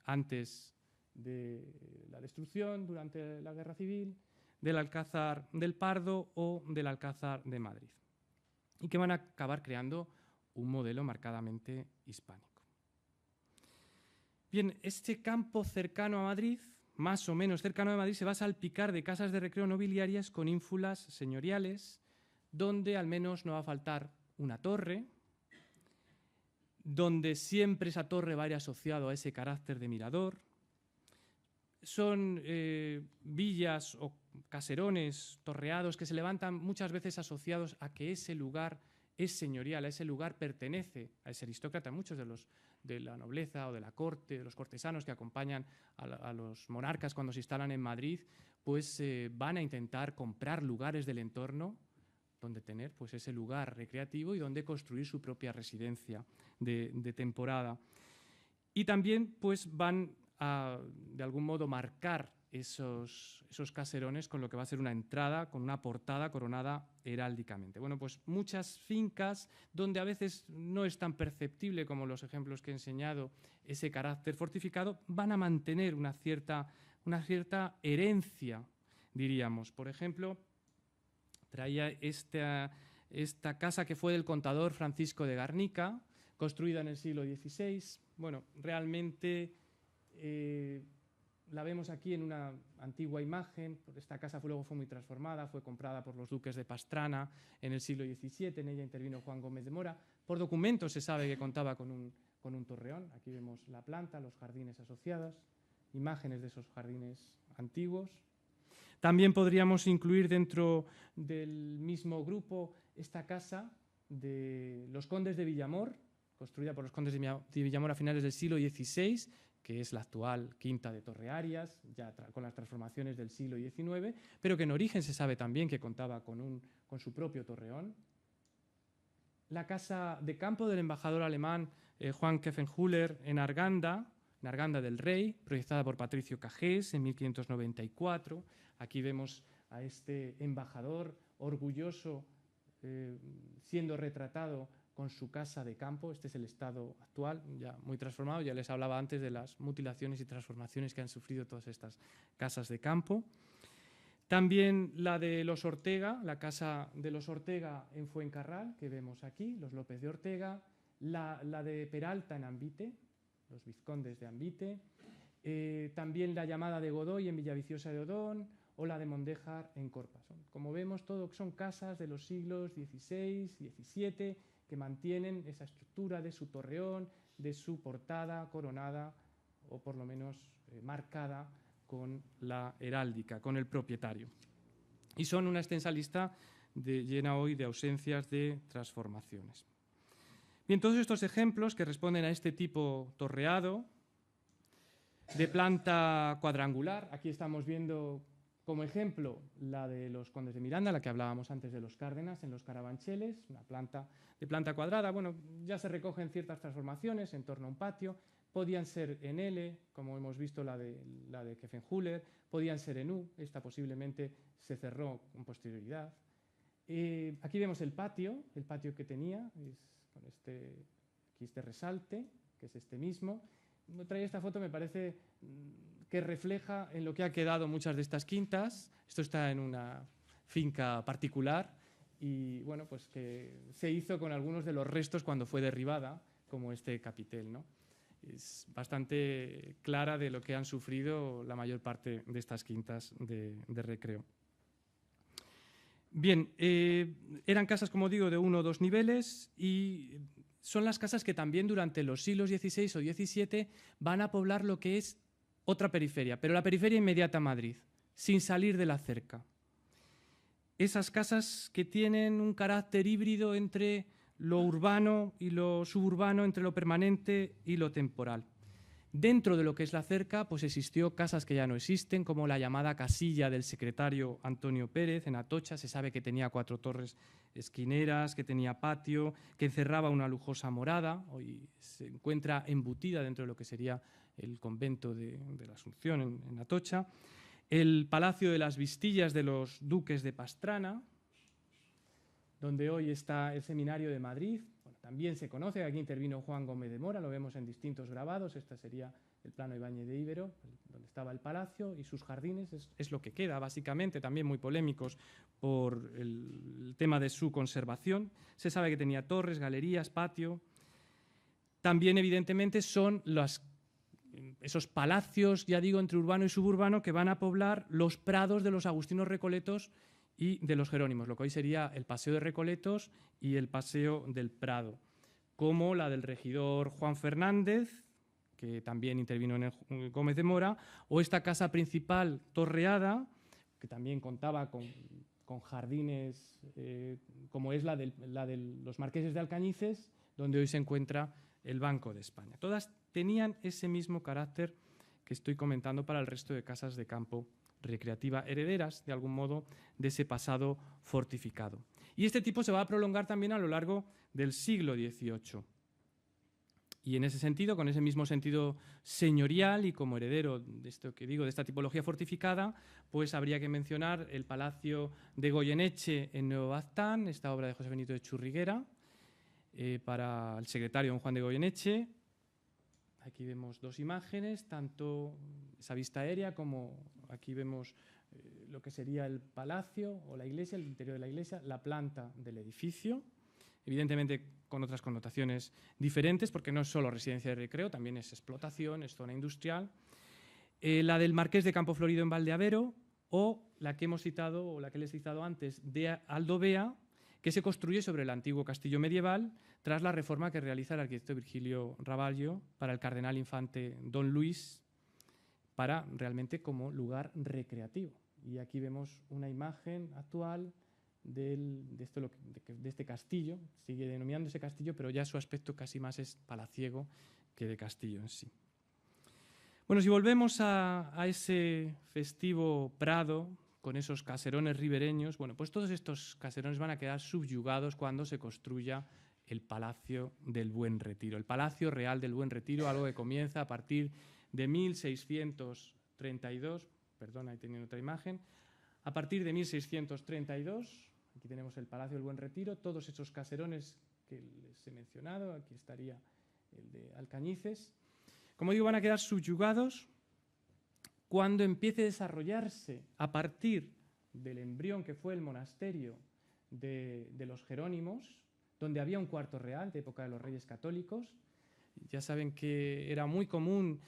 antes de la destrucción, durante la Guerra Civil, del Alcázar del Pardo o del Alcázar de Madrid. y que van a acabar creando un modelo marcadamente hispánico. Bien, este campo cercano a Madrid, más o menos cercano a Madrid, se va a salpicar de casas de recreo nobiliarias con ínfulas señoriales, donde al menos no va a faltar una torre, donde siempre esa torre va a ir asociado a ese carácter de mirador. Son villas o caserones torreados que se levantan muchas veces asociados a que ese lugar es señorial, a ese lugar pertenece a ese aristócrata. Muchos de la nobleza o de la corte, de los cortesanos que acompañan a los monarcas cuando se instalan en Madrid, pues van a intentar comprar lugares del entorno donde tener pues, ese lugar recreativo y donde construir su propia residencia de temporada. Y también pues, van a, de algún modo, marcar esos caserones con lo que va a ser una entrada, con una portada coronada heráldicamente. Bueno, pues muchas fincas donde a veces no es tan perceptible como los ejemplos que he enseñado ese carácter fortificado, van a mantener una cierta herencia, diríamos. Por ejemplo, traía esta casa que fue del contador Francisco de Garnica, construida en el siglo XVI. Bueno, realmente la vemos aquí en una antigua imagen. Esta casa luego fue muy transformada, fue comprada por los duques de Pastrana en el siglo XVII, en ella intervino Juan Gómez de Mora. Por documentos se sabe que contaba con un torreón. Aquí vemos la planta, los jardines asociados, imágenes de esos jardines antiguos. También podríamos incluir dentro del mismo grupo esta casa de los condes de Villamor, construida por los condes de Villamor a finales del siglo XVI, que es la actual Quinta de Torrearias, ya con las transformaciones del siglo XIX, pero que en origen se sabe también que contaba con su propio torreón. La casa de campo del embajador alemán Juan Keffenhuller en Arganda del Rey, proyectada por Patricio Cajés en 1594. Aquí vemos a este embajador orgulloso siendo retratado con su casa de campo. Este es el estado actual, ya muy transformado. Ya les hablaba antes de las mutilaciones y transformaciones que han sufrido todas estas casas de campo. También la de los Ortega, la casa de los Ortega en Fuencarral, que vemos aquí, los López de Ortega, la de Peralta en Ambite, los vizcondes de Ambite, también la llamada de Godoy en Villaviciosa de Odón o la de Mondéjar en Corpa. Como vemos, son casas de los siglos XVI, XVII, que mantienen esa estructura de su torreón, de su portada coronada o por lo menos marcada con la heráldica, con el propietario. Y son una extensa lista llena hoy de ausencias de transformaciones. Bien, todos estos ejemplos que responden a este tipo torreado, de planta cuadrangular, aquí estamos viendo como ejemplo la de los condes de Miranda, la que hablábamos antes de los Cárdenas en los Carabancheles, una planta de planta cuadrada. Bueno, ya se recogen ciertas transformaciones en torno a un patio, podían ser en L, como hemos visto la de Keffenhuller, podían ser en U, esta posiblemente se cerró con posterioridad. Aquí vemos el patio que tenía, con este resalte, que es este mismo. Traía esta foto, me parece que refleja en lo que ha quedado muchas de estas quintas. Esto está en una finca particular y bueno, pues que se hizo con algunos de los restos cuando fue derribada, como este capitel, ¿no? Es bastante clara de lo que han sufrido la mayor parte de estas quintas de recreo. Bien, eran casas, como digo, de 1 o 2 niveles y son las casas que también durante los siglos XVI o XVII van a poblar lo que es otra periferia, pero la periferia inmediata a Madrid, sin salir de la cerca. Esas casas que tienen un carácter híbrido entre lo urbano y lo suburbano, entre lo permanente y lo temporal. Dentro de lo que es la cerca, pues existió casas que ya no existen, como la llamada casilla del secretario Antonio Pérez en Atocha. Se sabe que tenía 4 torres esquineras, que tenía patio, que encerraba una lujosa morada. Hoy se encuentra embutida dentro de lo que sería el convento de la Asunción en Atocha. El Palacio de las Vistillas de los Duques de Pastrana, donde hoy está el Seminario de Madrid. Bueno, también se conoce que aquí intervino Juan Gómez de Mora, lo vemos en distintos grabados. Este sería el plano Ibáñez de Íbero, donde estaba el palacio y sus jardines, es lo que queda, básicamente, también muy polémicos por el tema de su conservación. Se sabe que tenía torres, galerías, patio. También, evidentemente, son esos palacios, ya digo, entre urbano y suburbano, que van a poblar los prados de los agustinos recoletos y de los jerónimos, lo que hoy sería el Paseo de Recoletos y el Paseo del Prado, como la del regidor Juan Fernández, que también intervino en el Gómez de Mora, o esta casa principal torreada, que también contaba con jardines, como es la de los marqueses de Alcañices, donde hoy se encuentra el Banco de España. Todas tenían ese mismo carácter que estoy comentando para el resto de casas de campo recreativa, herederas, de algún modo, de ese pasado fortificado. Y este tipo se va a prolongar también a lo largo del siglo XVIII. Y en ese sentido, con ese mismo sentido señorial y como heredero de esto que digo, de esta tipología fortificada, pues habría que mencionar el Palacio de Goyeneche en Nuevo Baztán, esta obra de José Benito de Churriguera, para el secretario don Juan de Goyeneche. Aquí vemos dos imágenes, tanto esa vista aérea como aquí vemos lo que sería el palacio o la iglesia, el interior de la iglesia, la planta del edificio, evidentemente con otras connotaciones diferentes, porque no es solo residencia de recreo, también es explotación, es zona industrial. La del Marqués de Campo Florido en Valdeavero, o la que hemos citado, o la que les he citado antes, de Aldovea, que se construye sobre el antiguo castillo medieval tras la reforma que realiza el arquitecto Virgilio Ravallo para el cardenal infante Don Luis, para realmente como lugar recreativo. Y aquí vemos una imagen actual de este castillo, sigue denominando ese castillo, pero ya su aspecto casi más es palaciego que de castillo en sí. Bueno, si volvemos a ese festivo Prado, con esos caserones ribereños, bueno, pues todos estos caserones van a quedar subyugados cuando se construya el Palacio del Buen Retiro, el Palacio Real del Buen Retiro, algo que comienza a partir de 1632, perdón, ahí tienen otra imagen, a partir de 1632, aquí tenemos el Palacio del Buen Retiro, todos esos caserones que les he mencionado, aquí estaría el de Alcañices, como digo, van a quedar subyugados cuando empiece a desarrollarse a partir del embrión que fue el monasterio de los Jerónimos, donde había un cuarto real de época de los Reyes Católicos. Ya saben que era muy común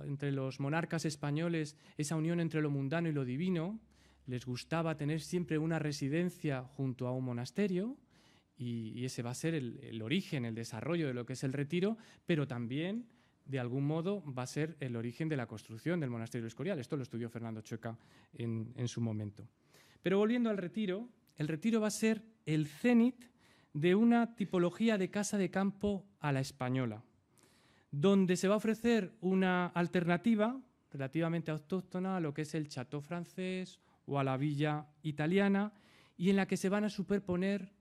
entre los monarcas españoles esa unión entre lo mundano y lo divino. Les gustaba tener siempre una residencia junto a un monasterio y ese va a ser el origen, el desarrollo de lo que es el retiro, pero también de algún modo va a ser el origen de la construcción del monasterio del Escorial. Esto lo estudió Fernando Chueca en su momento. Pero volviendo al retiro, el retiro va a ser el cénit de una tipología de casa de campo a la española, donde se va a ofrecer una alternativa relativamente autóctona a lo que es el château francés o a la villa italiana, y en la que se van a superponer,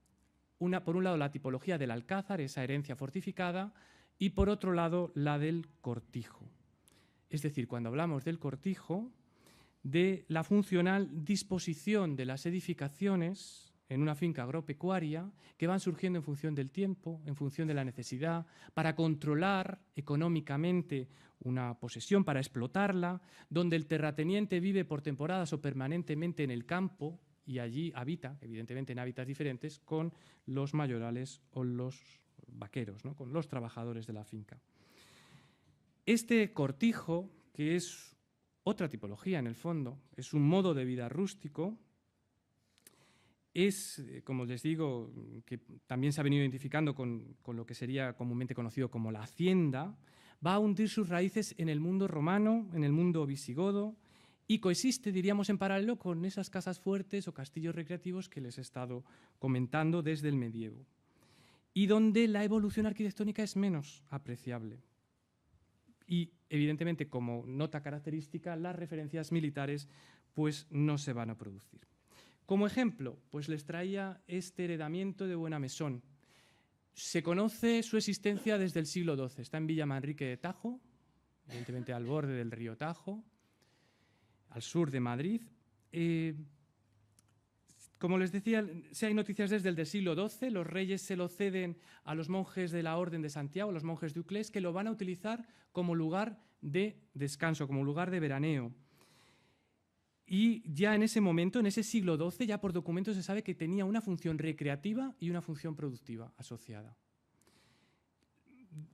por un lado, la tipología del alcázar, esa herencia fortificada, y por otro lado la del cortijo. Es decir, cuando hablamos del cortijo, de la funcional disposición de las edificaciones en una finca agropecuaria que van surgiendo en función del tiempo, en función de la necesidad, para controlar económicamente una posesión, para explotarla, donde el terrateniente vive por temporadas o permanentemente en el campo y allí habita, evidentemente en hábitats diferentes, con los mayorales o los vaqueros, ¿no?, con los trabajadores de la finca. Este cortijo, que es otra tipología en el fondo, es un modo de vida rústico, es, como les digo, que también se ha venido identificando con lo que sería comúnmente conocido como la hacienda, va a hundir sus raíces en el mundo romano, en el mundo visigodo, y coexiste, diríamos, en paralelo con esas casas fuertes o castillos recreativos que les he estado comentando desde el medievo, y donde la evolución arquitectónica es menos apreciable. Y, evidentemente, como nota característica, las referencias militares pues, no se van a producir. Como ejemplo, pues les traía este heredamiento de Buenamesón. Se conoce su existencia desde el siglo XII. Está en Villa Manrique de Tajo, evidentemente al borde del río Tajo, al sur de Madrid. Como les decía, sí hay noticias desde el del siglo XII, los reyes se lo ceden a los monjes de la Orden de Santiago, los monjes de Uclés, que lo van a utilizar como lugar de descanso, como lugar de veraneo. Y ya en ese momento, en ese siglo XII, ya por documentos se sabe que tenía una función recreativa y una función productiva asociada.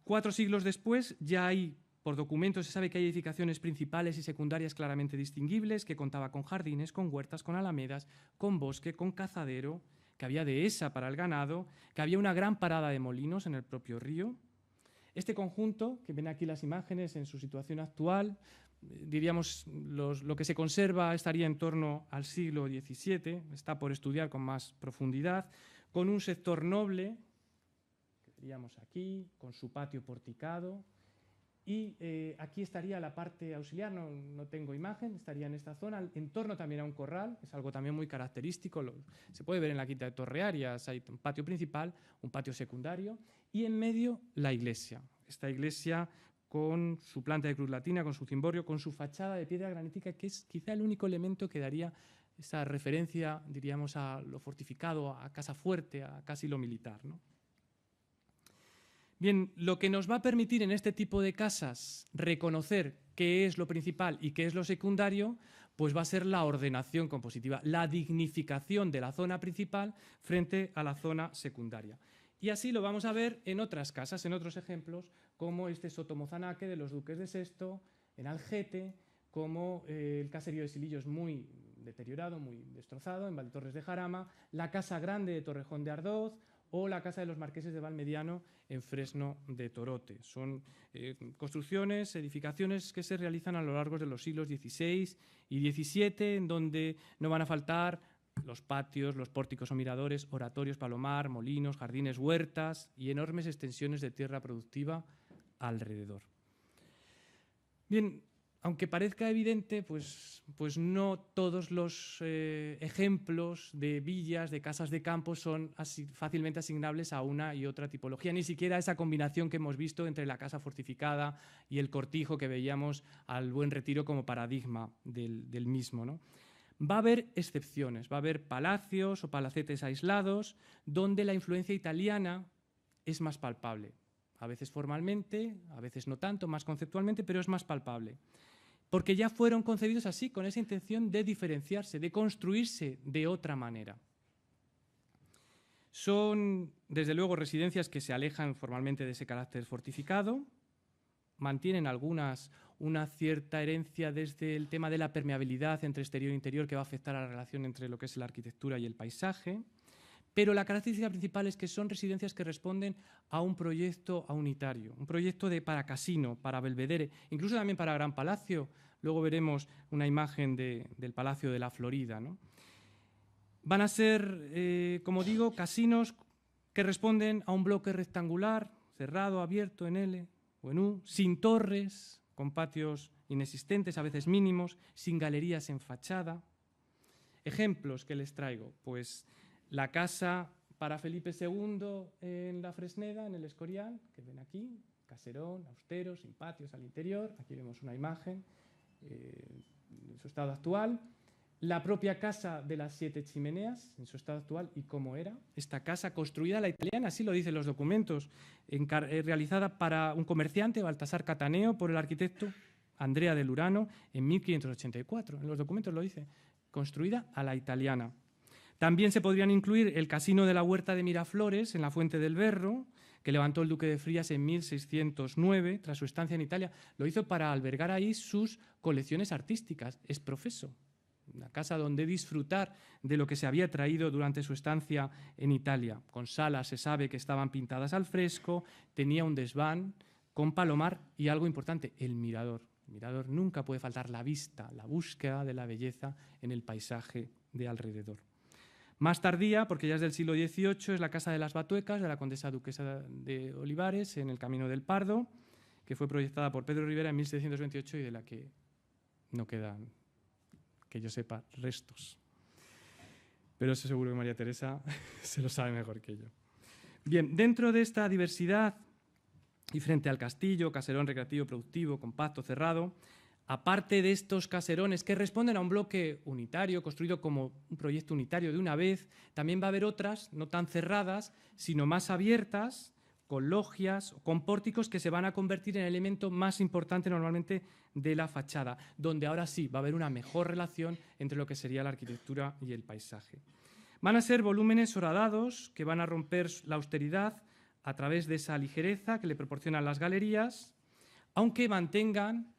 4 siglos después ya hay, por documentos se sabe que hay edificaciones principales y secundarias claramente distinguibles, que contaba con jardines, con huertas, con alamedas, con bosque, con cazadero, que había dehesa para el ganado, que había una gran parada de molinos en el propio río. Este conjunto, que ven aquí las imágenes en su situación actual, diríamos lo que se conserva estaría en torno al siglo XVII, está por estudiar con más profundidad, con un sector noble, que veríamos aquí, con su patio porticado, y aquí estaría la parte auxiliar, no tengo imagen, estaría en esta zona, en torno también a un corral, es algo también muy característico, se puede ver en la quinta de Torrearias, hay un patio principal, un patio secundario, y en medio la iglesia. Esta iglesia con su planta de cruz latina, con su cimborrio, con su fachada de piedra granítica, que es quizá el único elemento que daría esa referencia, diríamos, a lo fortificado, a casa fuerte, a casi lo militar, ¿no? Bien, lo que nos va a permitir en este tipo de casas reconocer qué es lo principal y qué es lo secundario, pues va a ser la ordenación compositiva, la dignificación de la zona principal frente a la zona secundaria. Y así lo vamos a ver en otras casas, en otros ejemplos, como este Sotomozanaque de los duques de Sexto, en Algete, como el caserío de Silillos muy deteriorado, muy destrozado, en Valdetorres de Jarama, la Casa Grande de Torrejón de Ardoz, o la Casa de los Marqueses de Valmediano en Fresno de Torote. Son construcciones, edificaciones que se realizan a lo largo de los siglos XVI y XVII, en donde no van a faltar los patios, los pórticos o miradores, oratorios, palomar, molinos, jardines, huertas y enormes extensiones de tierra productiva alrededor. Bien, aunque parezca evidente, pues no todos los ejemplos de villas, de casas de campo son fácilmente asignables a una y otra tipología, ni siquiera esa combinación que hemos visto entre la casa fortificada y el cortijo que veíamos al Buen Retiro como paradigma del mismo, ¿no? Va a haber excepciones, va a haber palacios o palacetes aislados donde la influencia italiana es más palpable, a veces formalmente, a veces no tanto, más conceptualmente, pero es más palpable. Porque ya fueron concebidos así, con esa intención de diferenciarse, de construirse de otra manera. Son, desde luego, residencias que se alejan formalmente de ese carácter fortificado, mantienen algunas una cierta herencia desde el tema de la permeabilidad entre exterior e interior que va a afectar a la relación entre lo que es la arquitectura y el paisaje, pero la característica principal es que son residencias que responden a un proyecto unitario, un proyecto para casino, para belvedere, incluso también para gran palacio. Luego veremos una imagen del Palacio de la Florida, ¿no? Van a ser, como digo, casinos que responden a un bloque rectangular, cerrado, abierto en L o en U, sin torres, con patios inexistentes, a veces mínimos, sin galerías en fachada. Ejemplos que les traigo, pues la casa para Felipe II en la Fresneda, en el Escorial, que ven aquí, caserón, austero, sin patios al interior. Aquí vemos una imagen en su estado actual. La propia casa de las 7 chimeneas, en su estado actual, y cómo era. Esta casa construida a la italiana, así lo dicen los documentos, realizada para un comerciante, Baltasar Cataneo, por el arquitecto Andrea del Urano, en 1584. En los documentos lo dice, construida a la italiana. También se podrían incluir el casino de la Huerta de Miraflores, en la Fuente del Berro, que levantó el duque de Frías en 1609, tras su estancia en Italia. Lo hizo para albergar ahí sus colecciones artísticas, es profeso. Una casa donde disfrutar de lo que se había traído durante su estancia en Italia. Con salas se sabe que estaban pintadas al fresco, tenía un desván con palomar y algo importante, el mirador. El mirador nunca puede faltar, la vista, la búsqueda de la belleza en el paisaje de alrededor. Más tardía, porque ya es del siglo XVIII, es la Casa de las Batuecas, de la condesa duquesa de Olivares, en el Camino del Pardo, que fue proyectada por Pedro Rivera en 1728 y de la que no quedan, que yo sepa, restos. Pero eso seguro que María Teresa se lo sabe mejor que yo. Bien, dentro de esta diversidad y frente al castillo, caserón recreativo, productivo, compacto, cerrado, aparte de estos caserones que responden a un bloque unitario, construido como un proyecto unitario de una vez, también va a haber otras, no tan cerradas, sino más abiertas, con logias, con pórticos que se van a convertir en el elemento más importante normalmente de la fachada, donde ahora sí va a haber una mejor relación entre lo que sería la arquitectura y el paisaje. Van a ser volúmenes horadados que van a romper la austeridad a través de esa ligereza que le proporcionan las galerías, aunque mantengan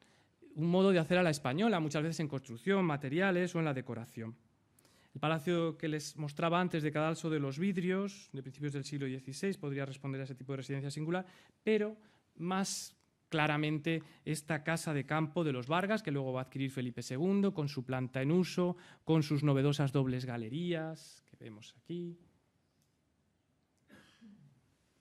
un modo de hacer a la española, muchas veces en construcción, materiales o en la decoración. El palacio que les mostraba antes de Cadalso de los Vidrios, de principios del siglo XVI, podría responder a ese tipo de residencia singular, pero más claramente esta casa de campo de los Vargas, que luego va a adquirir Felipe II, con su planta en uso, con sus novedosas dobles galerías, que vemos aquí.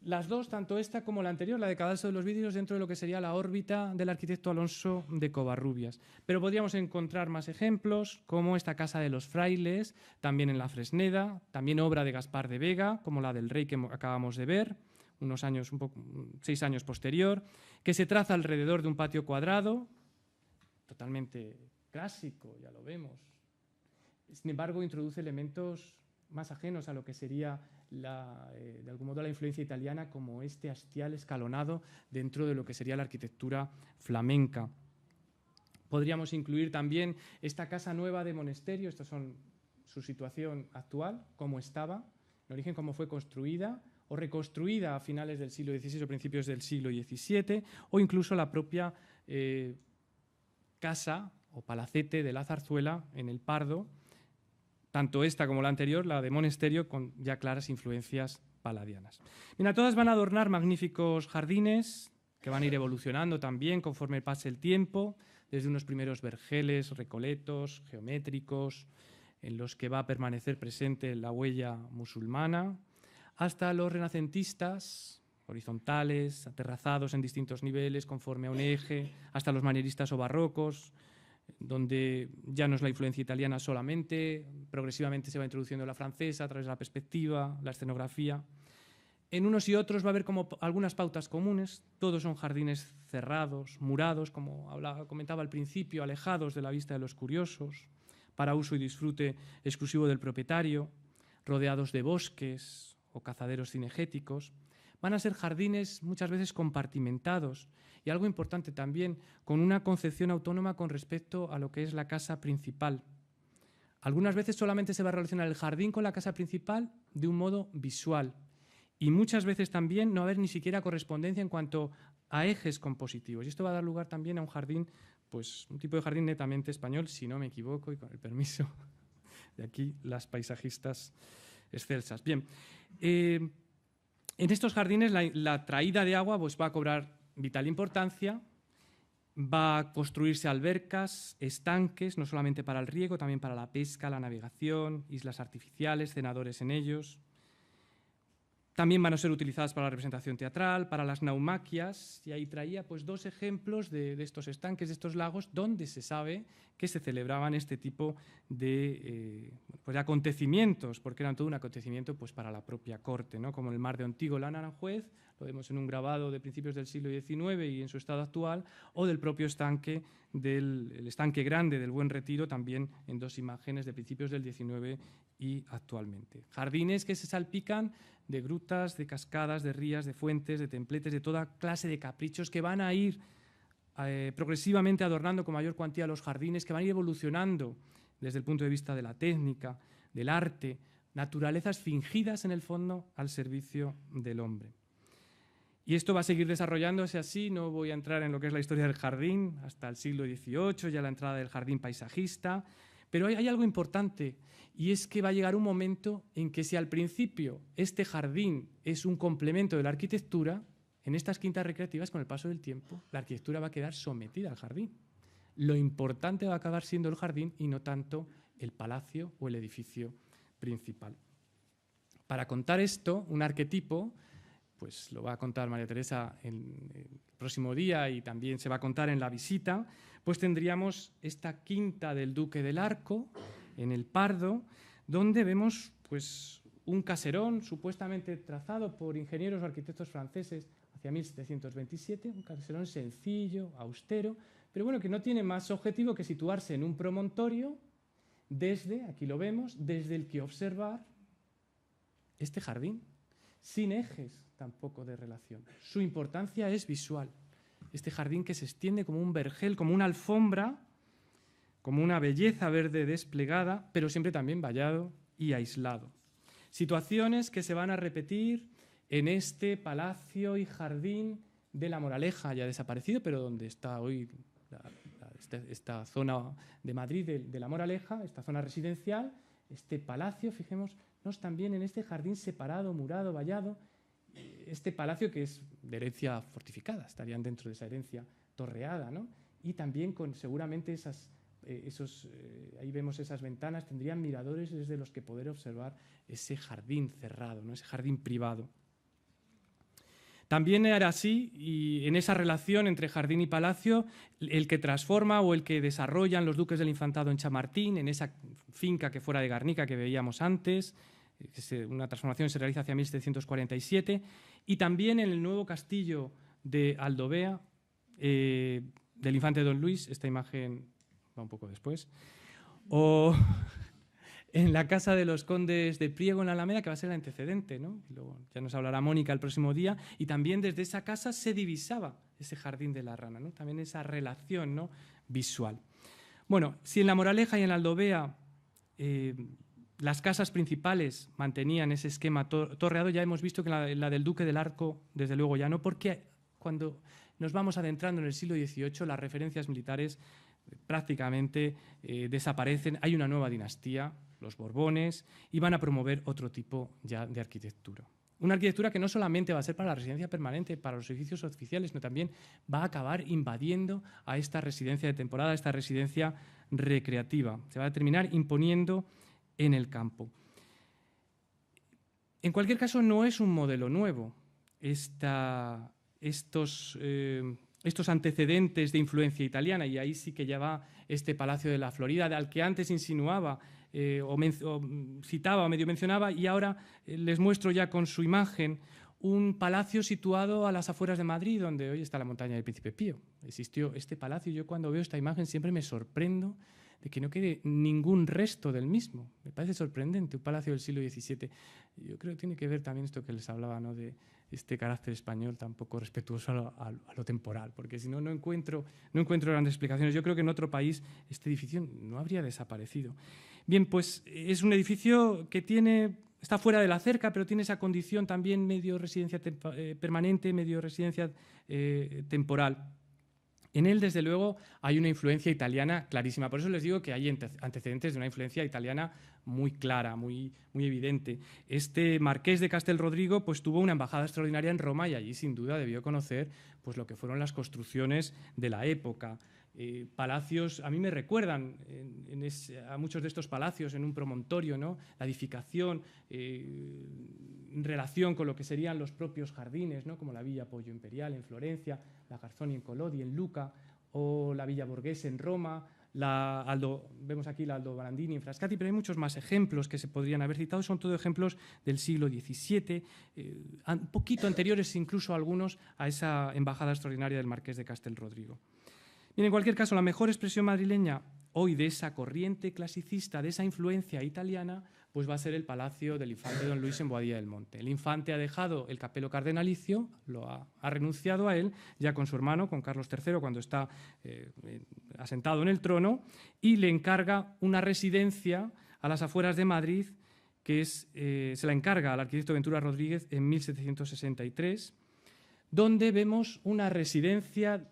Las dos, tanto esta como la anterior, la de Cadalso de los Vidrios, dentro de lo que sería la órbita del arquitecto Alonso de Covarrubias. Pero podríamos encontrar más ejemplos, como esta Casa de los Frailes, también en la Fresneda, también obra de Gaspar de Vega, como la del Rey que acabamos de ver, 6 años posterior, que se traza alrededor de un patio cuadrado, totalmente clásico, ya lo vemos. Sin embargo, introduce elementos más ajenos a lo que sería de algún modo la influencia italiana, como este hastial escalonado dentro de lo que sería la arquitectura flamenca. Podríamos incluir también esta casa nueva de Monesterio, esta son su situación actual, cómo estaba, en origen cómo fue construida o reconstruida a finales del siglo XVI o principios del siglo XVII, o incluso la propia casa o palacete de la Zarzuela en el Pardo, tanto esta como la anterior, la de Monesterio, con ya claras influencias paladianas. Mira, todas van a adornar magníficos jardines que van a ir evolucionando también conforme pase el tiempo, desde unos primeros vergeles, recoletos, geométricos, en los que va a permanecer presente la huella musulmana, hasta los renacentistas, horizontales, aterrazados en distintos niveles, conforme a un eje, hasta los manieristas o barrocos, donde ya no es la influencia italiana solamente, progresivamente se va introduciendo la francesa a través de la perspectiva, la escenografía. En unos y otros va a haber como algunas pautas comunes, todos son jardines cerrados, murados, como comentaba al principio, alejados de la vista de los curiosos, para uso y disfrute exclusivo del propietario, rodeados de bosques o cazaderos cinegéticos. Van a ser jardines muchas veces compartimentados y, algo importante también, con una concepción autónoma con respecto a lo que es la casa principal. Algunas veces solamente se va a relacionar el jardín con la casa principal de un modo visual, y muchas veces también no va a haber ni siquiera correspondencia en cuanto a ejes compositivos. Y esto va a dar lugar también a un jardín, pues un tipo de jardín netamente español, si no me equivoco, y con el permiso de aquí las paisajistas excelsas. Bien, en estos jardines la traída de agua pues va a cobrar vital importancia, va a construirse albercas, estanques, no solamente para el riego, también para la pesca, la navegación, islas artificiales, cenadores en ellos. También van a ser utilizadas para la representación teatral, para las naumaquias, y ahí traía pues 2 ejemplos de estos estanques, de estos lagos, donde se sabe que se celebraban este tipo de acontecimientos, porque eran todo un acontecimiento pues, para la propia corte, ¿no? Como el mar de Ontigo, la Naranjuez, lo vemos en un grabado de principios del siglo XIX y en su estado actual, o del propio estanque, el estanque grande del Buen Retiro, también en 2 imágenes de principios del XIX y actualmente. Jardines que se salpican de grutas, de cascadas, de rías, de fuentes, de templetes, de toda clase de caprichos que van a ir progresivamente adornando con mayor cuantía los jardines, que van a ir evolucionando desde el punto de vista de la técnica, del arte, naturalezas fingidas en el fondo al servicio del hombre. Y esto va a seguir desarrollándose así, no voy a entrar en lo que es la historia del jardín hasta el siglo XVIII, ya la entrada del jardín paisajista, pero hay algo importante, y es que va a llegar un momento en que si al principio este jardín es un complemento de la arquitectura, en estas quintas recreativas, con el paso del tiempo, la arquitectura va a quedar sometida al jardín. Lo importante va a acabar siendo el jardín y no tanto el palacio o el edificio principal. Para contar esto, un arquetipo, pues lo va a contar María Teresa el próximo día y también se va a contar en la visita, pues tendríamos esta quinta del Duque del Arco, en el Pardo, donde vemos pues, un caserón supuestamente trazado por ingenieros o arquitectos franceses hacia 1727, un caserón sencillo, austero, pero bueno, que no tiene más objetivo que situarse en un promontorio desde, aquí lo vemos, desde el que observar este jardín, sin ejes tampoco de relación. Su importancia es visual. Este jardín que se extiende como un vergel, como una alfombra, como una belleza verde desplegada, pero siempre también vallado y aislado. Situaciones que se van a repetir en este palacio y jardín de La Moraleja, ya desaparecido, pero donde está hoy esta zona de Madrid de La Moraleja, esta zona residencial, este palacio, fijémonos también en este jardín separado, murado, vallado, este palacio que es de herencia fortificada, estarían dentro de esa herencia torreada, ¿no? Y también con seguramente ahí vemos esas ventanas, tendrían miradores desde los que poder observar ese jardín cerrado, ¿no? Ese jardín privado. También era así, y en esa relación entre jardín y palacio, el que transforma o el que desarrollan los duques del Infantado en Chamartín, en esa finca que fuera de Garnica que veíamos antes, una transformación se realiza hacia 1747, y también en el nuevo castillo de Aldovea, del infante Don Luis, esta imagen va un poco después, o en la casa de los condes de Priego en la Alameda, que va a ser el antecedente, ¿no? Y luego ya nos hablará Mónica el próximo día, y también desde esa casa se divisaba ese jardín de la Rana, ¿no? También esa relación, ¿no?, visual. Bueno, si en La Moraleja y en Aldovea las casas principales mantenían ese esquema torreado, ya hemos visto que la del Duque del Arco, desde luego ya no, porque cuando nos vamos adentrando en el siglo XVIII, las referencias militares prácticamente desaparecen, hay una nueva dinastía, los Borbones, y van a promover otro tipo ya de arquitectura. Una arquitectura que no solamente va a ser para la residencia permanente, para los edificios oficiales, sino también va a acabar invadiendo a esta residencia de temporada, a esta residencia recreativa. Se va a terminar imponiendo en el campo. En cualquier caso, no es un modelo nuevo. Estos antecedentes de influencia italiana, y ahí sí que ya va este Palacio de la Florida, al que antes insinuaba o citaba o medio mencionaba, y ahora les muestro ya con su imagen un palacio situado a las afueras de Madrid, donde hoy está la montaña del Príncipe Pío. Existió este palacio y yo cuando veo esta imagen siempre me sorprendo de que no quede ningún resto del mismo. Me parece sorprendente, un palacio del siglo XVII. Yo creo que tiene que ver también esto que les hablaba, ¿no?, de este carácter español tan poco respetuoso a lo temporal, porque si no, no encuentro grandes explicaciones. Yo creo que en otro país este edificio no habría desaparecido. Bien, pues es un edificio que está fuera de la cerca, pero tiene esa condición también medio residencia permanente, medio residencia temporal. En él, desde luego, hay una influencia italiana clarísima. Por eso les digo que hay antecedentes de una influencia italiana muy clara, muy evidente. Este marqués de Castelrodrigo pues, tuvo una embajada extraordinaria en Roma y allí, sin duda, debió conocer pues, lo que fueron las construcciones de la época. Palacios, a mí me recuerdan a muchos de estos palacios en un promontorio, ¿no?, la edificación en relación con lo que serían los propios jardines, ¿no?, como la Villa Poggio Imperial en Florencia, la Garzoni en Colodi, en Luca, o la Villa Borghese en Roma, vemos aquí la Aldo Brandini en Frascati, pero hay muchos más ejemplos que se podrían haber citado, son todos ejemplos del siglo XVII, un poquito anteriores incluso algunos a esa embajada extraordinaria del marqués de Castelrodrigo. Bien, en cualquier caso, la mejor expresión madrileña hoy de esa corriente clasicista, de esa influencia italiana, pues va a ser el palacio del infante Don Luis en Boadilla del Monte. El infante ha dejado el capelo cardenalicio, ha renunciado a él, ya con su hermano, con Carlos III, cuando está asentado en el trono, y le encarga una residencia a las afueras de Madrid, que se la encarga al arquitecto Ventura Rodríguez en 1763, donde vemos una residencia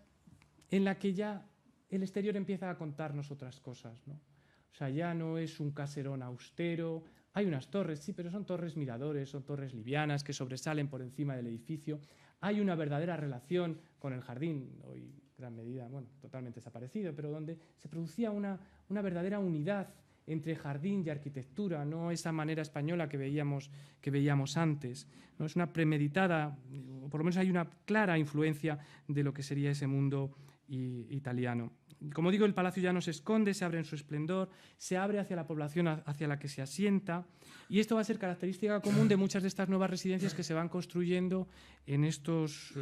en la que ya el exterior empieza a contarnos otras cosas, ¿no? O sea, ya no es un caserón austero, hay unas torres, sí, pero son torres miradores, son torres livianas que sobresalen por encima del edificio. Hay una verdadera relación con el jardín, hoy en gran medida, bueno, totalmente desaparecido, pero donde se producía una verdadera unidad entre jardín y arquitectura, no esa manera española que veíamos antes, ¿no? Es una premeditada, o por lo menos hay una clara influencia de lo que sería ese mundo italiano. Como digo, el palacio ya no se esconde, se abre en su esplendor, se abre hacia la población hacia la que se asienta, y esto va a ser característica común de muchas de estas nuevas residencias que se van construyendo en estos,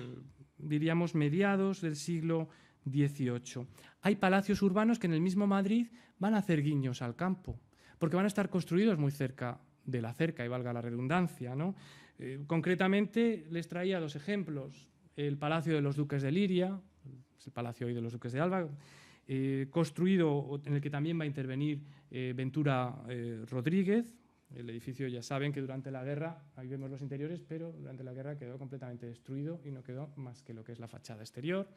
diríamos, mediados del siglo XVIII. Hay palacios urbanos que en el mismo Madrid van a hacer guiños al campo, porque van a estar construidos muy cerca de la cerca, y valga la redundancia, ¿no? Concretamente, les traía dos ejemplos. El Palacio de los Duques de Liria, el Palacio hoy de los Duques de Alba, construido, en el que también va a intervenir Ventura Rodríguez. El edificio, ya saben que durante la guerra, ahí vemos los interiores, pero durante la guerra quedó completamente destruido y no quedó más que lo que es la fachada exterior.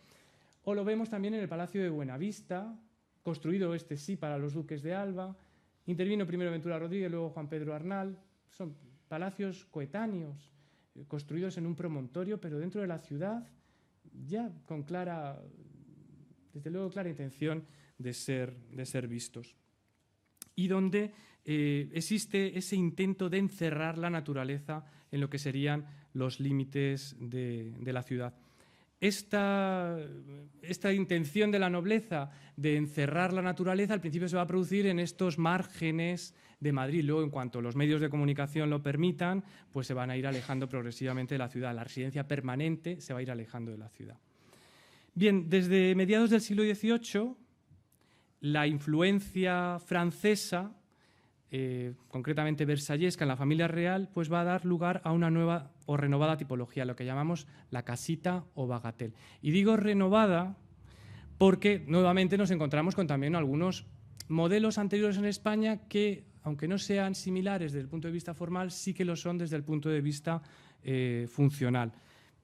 O lo vemos también en el Palacio de Buenavista, construido este sí para los Duques de Alba. Intervino primero Ventura Rodríguez, luego Juan Pedro Arnal. Son palacios coetáneos, construidos en un promontorio, pero dentro de la ciudad, ya con clara, desde luego, clara intención de ser vistos. Y donde existe ese intento de encerrar la naturaleza en lo que serían los límites de la ciudad. Esta intención de la nobleza de encerrar la naturaleza al principio se va a producir en estos márgenes de Madrid. Luego, en cuanto los medios de comunicación lo permitan, pues se van a ir alejando progresivamente de la ciudad. La residencia permanente se va a ir alejando de la ciudad. Bien, desde mediados del siglo XVIII, la influencia francesa, concretamente versallesca en la familia real, pues va a dar lugar a una nueva o renovada tipología, lo que llamamos la casita o bagatelle. Y digo renovada porque nuevamente nos encontramos con también algunos modelos anteriores en España que, aunque no sean similares desde el punto de vista formal, sí que lo son desde el punto de vista funcional.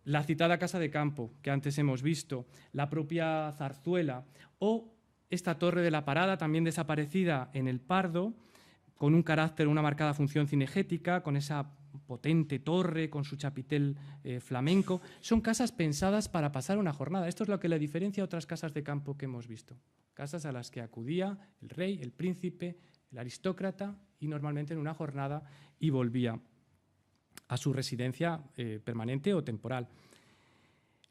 La citada Casa de Campo, que antes hemos visto, la propia Zarzuela o esta Torre de la Parada, también desaparecida en el Pardo, con un carácter, una marcada función cinegética, con esa potente torre, con su chapitel flamenco. Son casas pensadas para pasar una jornada. Esto es lo que le diferencia a otras casas de campo que hemos visto. Casas a las que acudía el rey, el príncipe, el aristócrata, y normalmente en una jornada, y volvía a su residencia permanente o temporal.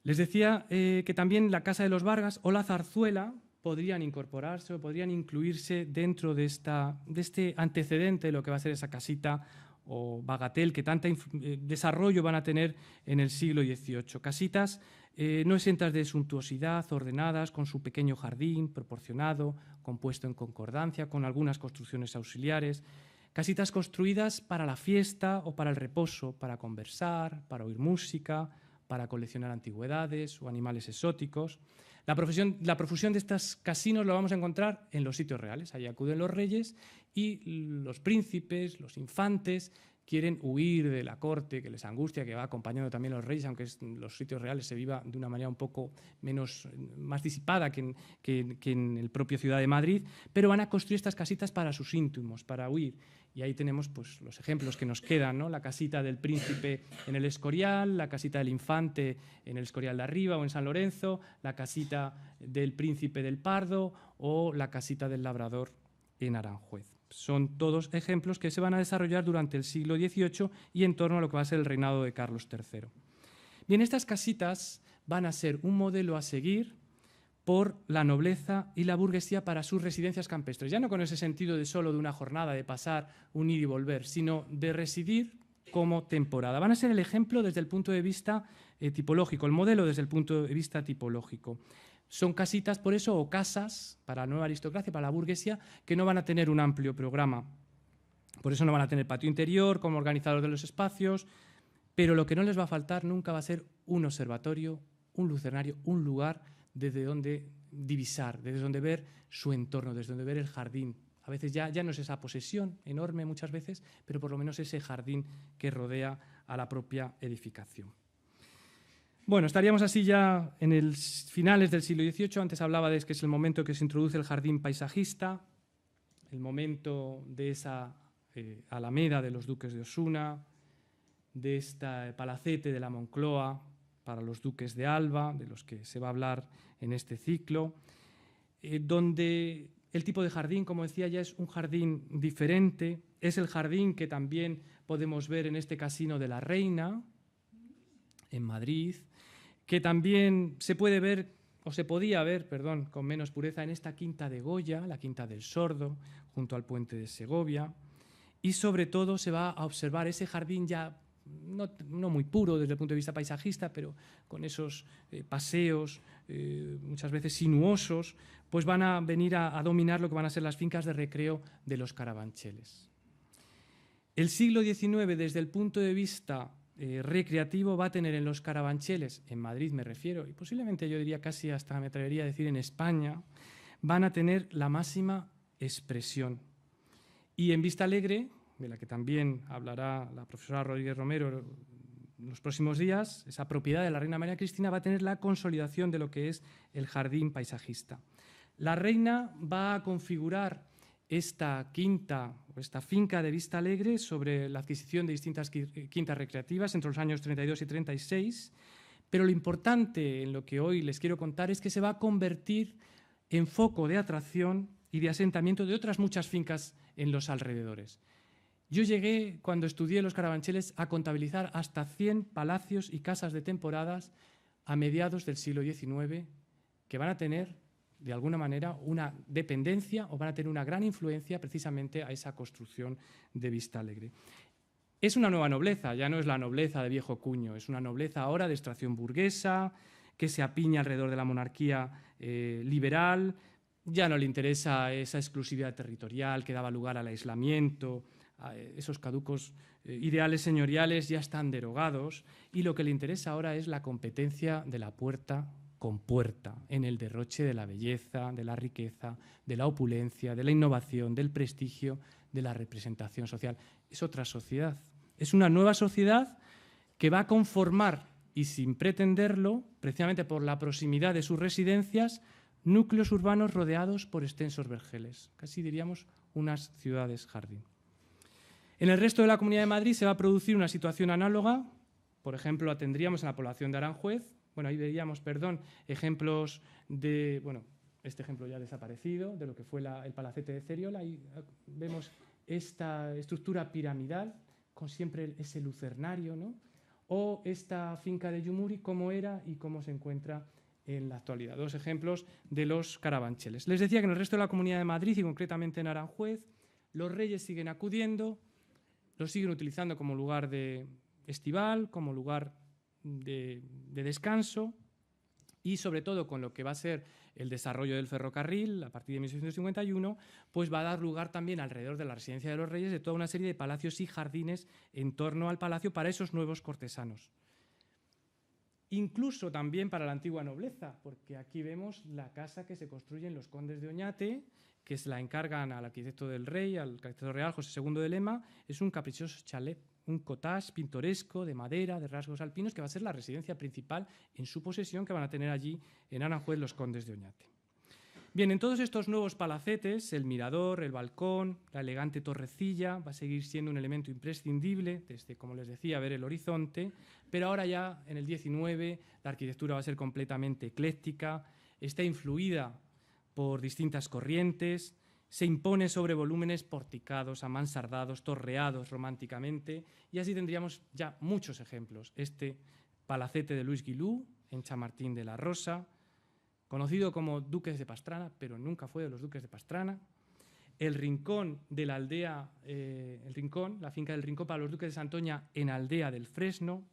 Les decía que también la Casa de los Vargas o la Zarzuela podrían incorporarse o podrían incluirse dentro de este antecedente de lo que va a ser esa casita o bagatelle que tanto desarrollo van a tener en el siglo XVIII. Casitas no exentas de suntuosidad, ordenadas, con su pequeño jardín proporcionado, compuesto en concordancia con algunas construcciones auxiliares. Casitas construidas para la fiesta o para el reposo, para conversar, para oír música, para coleccionar antigüedades o animales exóticos. La profusión de estos casinos lo vamos a encontrar en los sitios reales. Allí acuden los reyes y los príncipes, los infantes, quieren huir de la corte que les angustia, que va acompañando también a los reyes, aunque en los sitios reales se viva de una manera un poco más disipada que en el propio Ciudad de Madrid, pero van a construir estas casitas para sus íntimos, para huir. Y ahí tenemos pues, los ejemplos que nos quedan, ¿no? La casita del príncipe en el Escorial, la casita del infante en el Escorial de arriba o en San Lorenzo, la casita del príncipe del Pardo o la casita del labrador en Aranjuez. Son todos ejemplos que se van a desarrollar durante el siglo XVIII y en torno a lo que va a ser el reinado de Carlos III. Bien, estas casitas van a ser un modelo a seguir por la nobleza y la burguesía para sus residencias campestres. Ya no con ese sentido de solo de una jornada, de pasar, un ir y volver, sino de residir como temporada. Van a ser el ejemplo desde el punto de vista tipológico, el modelo desde el punto de vista tipológico. Son casitas, por eso, o casas para la nueva aristocracia, para la burguesía, que no van a tener un amplio programa. Por eso no van a tener patio interior como organizador de los espacios, pero lo que no les va a faltar nunca va a ser un observatorio, un lucernario, un lugar desde donde divisar, desde donde ver su entorno, desde donde ver el jardín. A veces ya no es esa posesión enorme muchas veces, pero por lo menos ese jardín que rodea a la propia edificación. Bueno, estaríamos así ya en el finales del siglo XVIII. Antes hablaba de que es el momento en que se introduce el jardín paisajista, el momento de esa alameda de los duques de Osuna, de este palacete de la Moncloa para los duques de Alba, de los que se va a hablar en este ciclo, donde el tipo de jardín, como decía, ya es un jardín diferente. Es el jardín que también podemos ver en este Casino de la Reina, en Madrid, que también se puede ver o se podía ver, perdón, con menos pureza en esta quinta de Goya, la quinta del Sordo, junto al puente de Segovia, y sobre todo se va a observar ese jardín ya no muy puro desde el punto de vista paisajista, pero con esos paseos muchas veces sinuosos, pues van a venir a dominar lo que van a ser las fincas de recreo de los Carabancheles. El siglo XIX, desde el punto de vista recreativo, va a tener en los Carabancheles, en Madrid me refiero, y posiblemente yo diría casi hasta me atrevería a decir en España, van a tener la máxima expresión. Y en Vista Alegre, de la que también hablará la profesora Rodríguez Romero en los próximos días, esa propiedad de la reina María Cristina va a tener la consolidación de lo que es el jardín paisajista. La reina va a configurar esta quinta o esta finca de Vista Alegre sobre la adquisición de distintas quintas recreativas entre los años 32 y 36, pero lo importante en lo que hoy les quiero contar es que se va a convertir en foco de atracción y de asentamiento de otras muchas fincas en los alrededores. Yo llegué, cuando estudié los Carabancheles, a contabilizar hasta 100 palacios y casas de temporadas a mediados del siglo XIX que van a tener, de alguna manera, una dependencia o van a tener una gran influencia precisamente a esa construcción de Vista Alegre. Es una nueva nobleza, ya no es la nobleza de viejo cuño, es una nobleza ahora de extracción burguesa, que se apiña alrededor de la monarquía liberal, ya no le interesa esa exclusividad territorial que daba lugar al aislamiento, esos caducos ideales señoriales ya están derogados y lo que le interesa ahora es la competencia de la puerta con puerta en el derroche de la belleza, de la riqueza, de la opulencia, de la innovación, del prestigio, de la representación social. Es otra sociedad, es una nueva sociedad que va a conformar, y sin pretenderlo, precisamente por la proximidad de sus residencias, núcleos urbanos rodeados por extensos vergeles, casi diríamos unas ciudades jardín. En el resto de la Comunidad de Madrid se va a producir una situación análoga, por ejemplo, la tendríamos en la población de Aranjuez, ahí veíamos, ejemplos de, este ejemplo ya desaparecido, de lo que fue el palacete de Ceriola, ahí vemos esta estructura piramidal con siempre ese lucernario, ¿no? O esta finca de Yumuri, cómo era y cómo se encuentra en la actualidad. Dos ejemplos de los Carabancheles. Les decía que en el resto de la Comunidad de Madrid y concretamente en Aranjuez, los reyes siguen acudiendo, los siguen utilizando como lugar de estival, como lugar de descanso y sobre todo con lo que va a ser el desarrollo del ferrocarril a partir de 1651, pues va a dar lugar también alrededor de la residencia de los reyes de toda una serie de palacios y jardines en torno al palacio para esos nuevos cortesanos. Incluso también para la antigua nobleza, porque aquí vemos la casa que se construye en los condes de Oñate, que se la encargan al arquitecto del rey, al arquitecto real José II de Lema. Es un caprichoso chalet, un cottage pintoresco de madera, de rasgos alpinos, que va a ser la residencia principal en su posesión que van a tener allí en Aranjuez los condes de Oñate. Bien, en todos estos nuevos palacetes, el mirador, el balcón, la elegante torrecilla va a seguir siendo un elemento imprescindible desde, como les decía, ver el horizonte, pero ahora ya en el XIX la arquitectura va a ser completamente ecléctica, está influida por distintas corrientes, se impone sobre volúmenes porticados, amansardados, torreados románticamente, y así tendríamos ya muchos ejemplos. Este palacete de Luis Guilú, en Chamartín de la Rosa, conocido como Duques de Pastrana, pero nunca fue de los Duques de Pastrana. El rincón de la aldea, la finca del Rincón para los Duques de Santoña en Aldea del Fresno.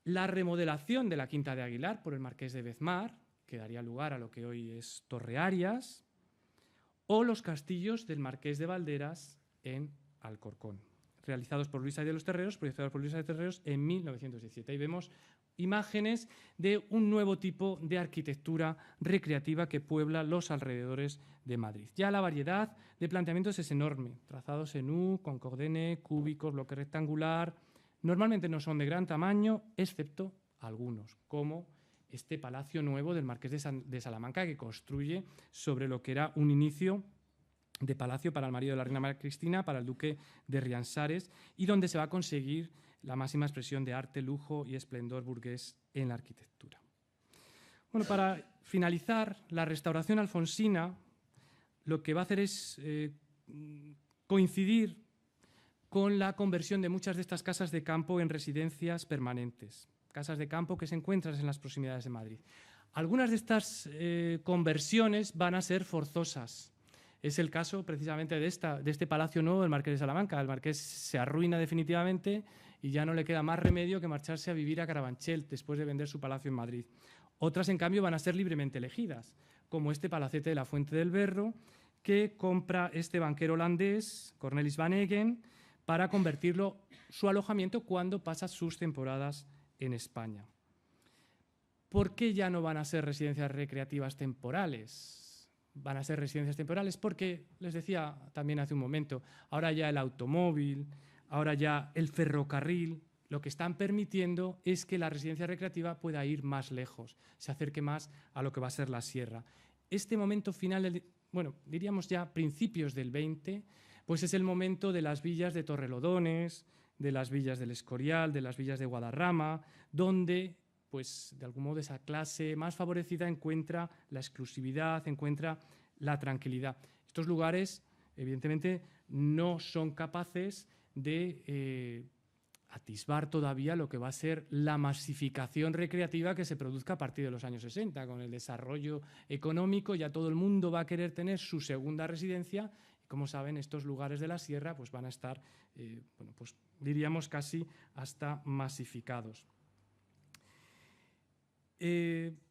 La remodelación de la Quinta de Aguilar por el Marqués de Bezmar, que daría lugar a lo que hoy es Torre Arias, o los castillos del Marqués de Valderas en Alcorcón, realizados por Luis de los Terreros, proyectados por Luis de Terreros en 1917. Ahí vemos imágenes de un nuevo tipo de arquitectura recreativa que puebla los alrededores de Madrid. Ya la variedad de planteamientos es enorme, trazados en U, con cordene, cúbicos, bloque rectangular. Normalmente no son de gran tamaño, excepto algunos, como este palacio nuevo del Marqués de Salamanca, que construye sobre lo que era un inicio de palacio para el marido de la reina María Cristina, para el duque de Riansares, y donde se va a conseguir la máxima expresión de arte, lujo y esplendor burgués en la arquitectura. Bueno, para finalizar, la restauración alfonsina lo que va a hacer es coincidir con la conversión de muchas de estas casas de campo en residencias permanentes, casas de campo que se encuentran en las proximidades de Madrid. Algunas de estas conversiones van a ser forzosas. Es el caso precisamente de este Palacio Nuevo del Marqués de Salamanca. El Marqués se arruina definitivamente y ya no le queda más remedio que marcharse a vivir a Carabanchel después de vender su palacio en Madrid. Otras, en cambio, van a ser libremente elegidas, como este palacete de la Fuente del Berro, que compra este banquero holandés, Cornelis van Eggen, para convertirlo su alojamiento cuando pasa sus temporadas en España. ¿Por qué ya no van a ser residencias recreativas temporales? Van a ser residencias temporales porque, les decía también hace un momento, ahora ya el automóvil, ahora ya el ferrocarril, lo que están permitiendo es que la residencia recreativa pueda ir más lejos, se acerque más a lo que va a ser la sierra. Este momento final, bueno, diríamos ya principios del 20, pues es el momento de las villas de Torrelodones, de las villas del Escorial, de las villas de Guadarrama, donde pues de algún modo esa clase más favorecida encuentra la exclusividad, encuentra la tranquilidad. Estos lugares, evidentemente, no son capaces de atisbar todavía lo que va a ser la masificación recreativa que se produzca a partir de los años 60. Con el desarrollo económico ya todo el mundo va a querer tener su segunda residencia y, como saben, estos lugares de la sierra pues van a estar, bueno, pues diríamos casi hasta masificados.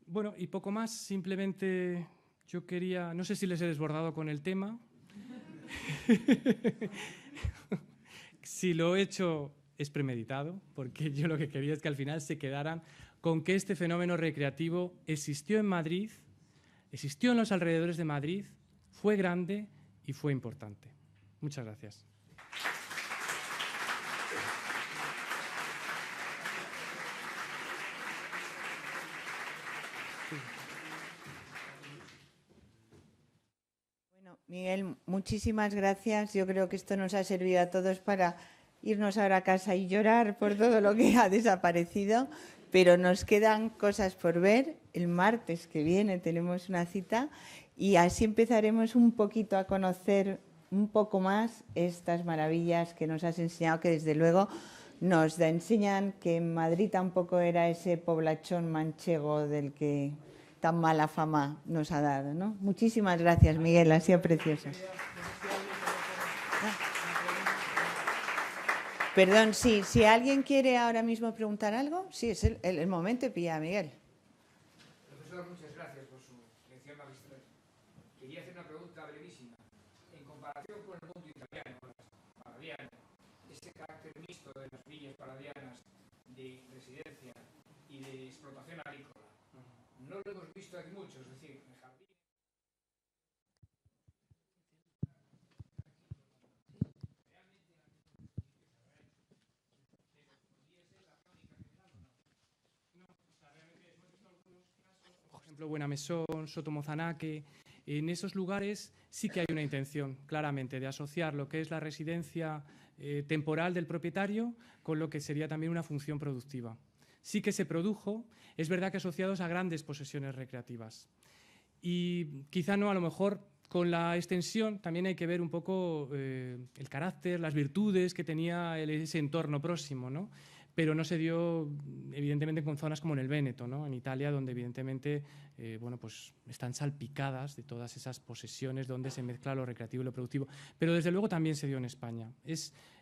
Bueno, y poco más, simplemente yo quería, no sé si les he desbordado con el tema. Si lo he hecho es premeditado, porque yo lo que quería es que al final se quedaran con que este fenómeno recreativo existió en Madrid, existió en los alrededores de Madrid, fue grande y fue importante. Muchas gracias. Miguel, muchísimas gracias. Yo creo que esto nos ha servido a todos para irnos ahora a casa y llorar por todo lo que ha desaparecido, pero nos quedan cosas por ver. El martes que viene tenemos una cita y así empezaremos un poquito a conocer un poco más estas maravillas que nos has enseñado, que desde luego nos enseñan que en Madrid tampoco era ese poblachón manchego del que tan mala fama nos ha dado, ¿no? Muchísimas gracias, Miguel, ha sido precioso. Perdón, sí, si alguien quiere ahora mismo preguntar algo, sí, es el momento de pillar a Miguel. Profesor, muchas gracias por su lección magistral. Quería hacer una pregunta brevísima. En comparación con el mundo italiano, paradiano, ese carácter mixto de las villas paradianas de residencia y de explotación agrícola, no lo hemos visto aquí mucho, es decir, en jardín. Por ejemplo, Buenamesón, Sotomozanaque, en esos lugares sí que hay una intención, claramente, de asociar lo que es la residencia temporal del propietario con lo que sería también una función productiva. Sí que se produjo, es verdad que asociados a grandes posesiones recreativas. Y quizá no, a lo mejor, con la extensión también hay que ver un poco el carácter, las virtudes que tenía ese entorno próximo, ¿no? Pero no se dio, evidentemente, con zonas como en el Véneto, ¿no? En Italia, donde evidentemente bueno, pues están salpicadas de todas esas posesiones donde se mezcla lo recreativo y lo productivo. Pero desde luego también se dio en España.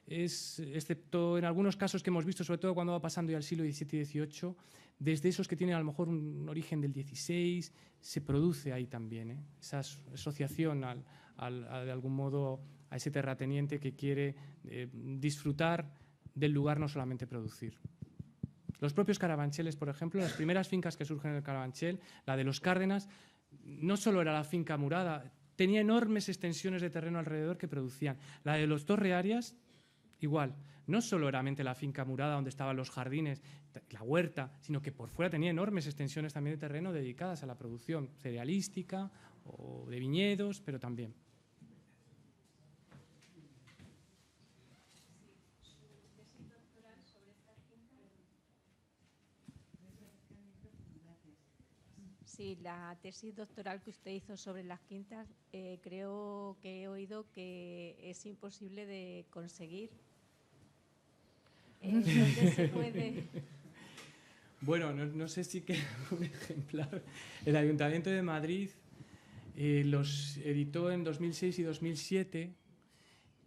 Excepto en algunos casos que hemos visto, sobre todo cuando va pasando ya al siglo XVII y XVIII, desde esos que tienen a lo mejor un origen del XVI, se produce ahí también, ¿eh? Esa asociación de algún modo a ese terrateniente que quiere disfrutar del lugar, no solamente producir. Los propios carabancheles, por ejemplo, las primeras fincas que surgen en el Carabanchel, la de los Cárdenas, no solo era la finca murada, tenía enormes extensiones de terreno alrededor que producían. La de los Torrearias, igual, no solo era la finca murada donde estaban los jardines, la huerta, sino que por fuera tenía enormes extensiones también de terreno dedicadas a la producción cerealística o de viñedos, pero también. Sí, la tesis doctoral que usted hizo sobre las quintas, creo que he oído que es imposible de conseguir. ¿Dónde se puede? Bueno, no sé si queda un ejemplar. El Ayuntamiento de Madrid los editó en 2006 y 2007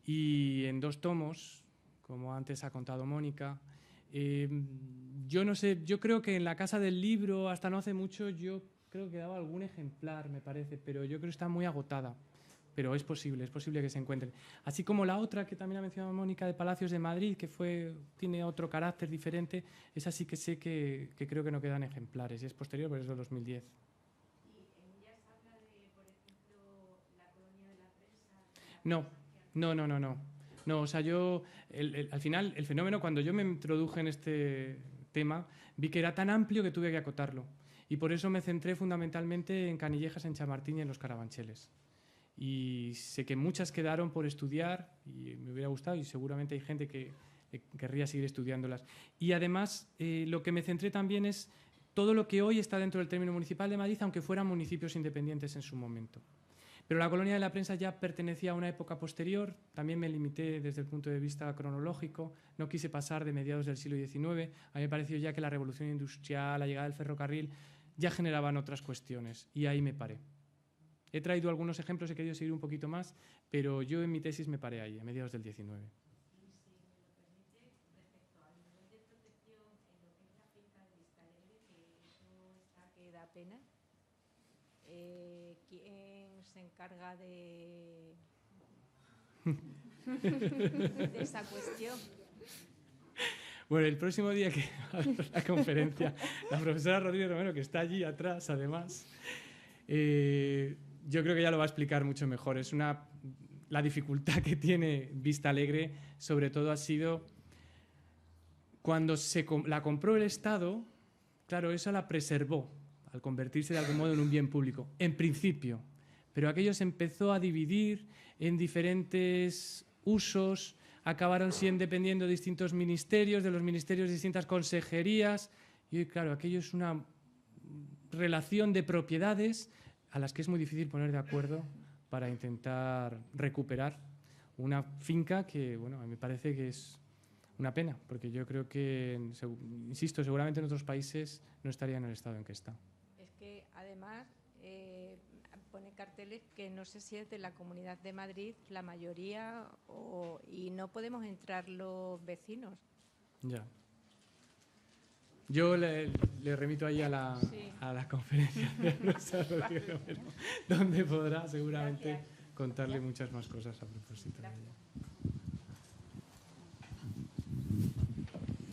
y en 2 tomos, como antes ha contado Mónica. Yo no sé, yo creo que en la Casa del Libro, hasta no hace mucho, yo creo que daba algún ejemplar, me parece, pero yo creo que está muy agotada. Pero es posible que se encuentren. Así como la otra que también ha mencionado Mónica, de Palacios de Madrid, que tiene otro carácter diferente, esa sí que sé que creo que no quedan ejemplares, y es posterior, pero es del 2010. ¿Y en ellas habla de, por ejemplo, la colonia de la prensa? No, o sea, yo, al final, el fenómeno, cuando yo me introduje en este tema, vi que era tan amplio que tuve que acotarlo. Y por eso me centré fundamentalmente en Canillejas, en Chamartín y en los Carabancheles. Y sé que muchas quedaron por estudiar y me hubiera gustado, y seguramente hay gente que querría seguir estudiándolas. Y además, lo que me centré también es todo lo que hoy está dentro del término municipal de Madrid, aunque fueran municipios independientes en su momento. Pero la colonia de la prensa ya pertenecía a una época posterior. También me limité desde el punto de vista cronológico, no quise pasar de mediados del siglo XIX. A mí me pareció ya que la revolución industrial, la llegada del ferrocarril, ya generaban otras cuestiones, y ahí me paré. He traído algunos ejemplos, he querido seguir un poquito más, pero yo en mi tesis me paré ahí, a mediados del XIX. Y si me lo permite, respecto al nivel de protección en lo que es la finca de Vistalegre, que eso está que da pena, ¿quién se encarga de esa cuestión? Bueno, el próximo día que va a dar la conferencia, la profesora Rodríguez Romero, que está allí atrás, además, yo creo que ya lo va a explicar mucho mejor. La dificultad que tiene Vistalegre, sobre todo, ha sido cuando la compró el Estado. Claro, eso la preservó al convertirse de algún modo en un bien público, en principio. Pero aquello se empezó a dividir en diferentes usos, acabaron siendo dependiendo de distintos ministerios, de los ministerios de distintas consejerías, y claro, aquello es una relación de propiedades a las que es muy difícil poner de acuerdo para intentar recuperar una finca que, bueno, a mí me parece que es una pena, porque yo creo que, insisto, seguramente en otros países no estaría en el estado en que está. Es que además pone carteles que no sé si es de la Comunidad de Madrid la mayoría y no podemos entrar los vecinos. Ya. Yo le remito ahí a la conferencia de Rosa Rodríguez Romero, donde podrá seguramente contarle muchas más cosas a propósito de ella.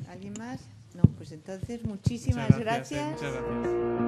¿Alguien más? No, pues entonces muchísimas gracias. Muchas gracias.